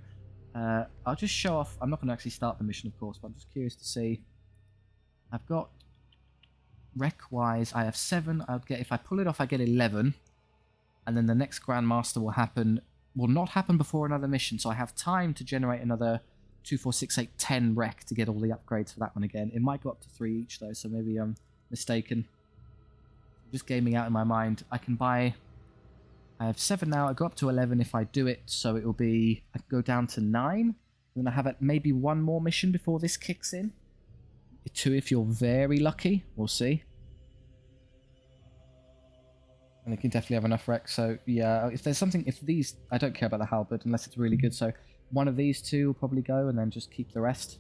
Speaker 1: I'll just show off, I'm not going to actually start the mission of course, but I'm just curious to see. I've got, rec-wise, I have 7, I'll get, if I pull it off I get 11. And then the next Grandmaster will not happen before another mission, so I have time to generate another 2, 4, 6, 8, 10 rec to get all the upgrades for that one again. It might go up to 3 each though, so maybe I'm mistaken. Just gaming out in my mind. I can buy... I have 7 now, I go up to 11 if I do it, so it will be... I can go down to 9, and then I have maybe 1 more mission before this kicks in. 2 if you're very lucky, we'll see. And they can definitely have enough rec, so yeah, if there's something, if these, I don't care about the halberd unless it's really good, so one of these 2 will probably go, and then just keep the rest.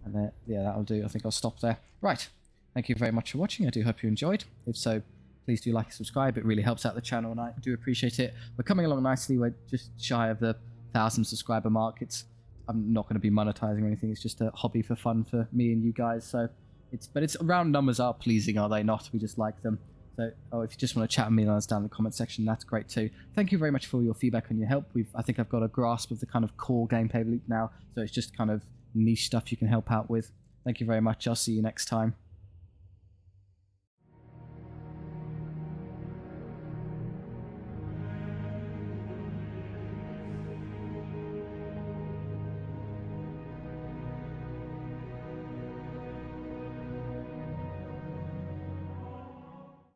Speaker 1: And then, yeah, that'll do, I think I'll stop there. Right, thank you very much for watching, I do hope you enjoyed. If so, please do like and subscribe, it really helps out the channel, and I do appreciate it. We're coming along nicely, we're just shy of the 1,000 subscriber mark. I'm not going to be monetizing or anything, it's just a hobby for fun for me and you guys, so but round numbers are pleasing, are they not? We just like them. So, if you just want to chat with me down in the comment section, that's great too. Thank you very much for your feedback and your help. I think I've got a grasp of the kind of core gameplay loop now, so it's just kind of niche stuff you can help out with. Thank you very much. I'll see you next time.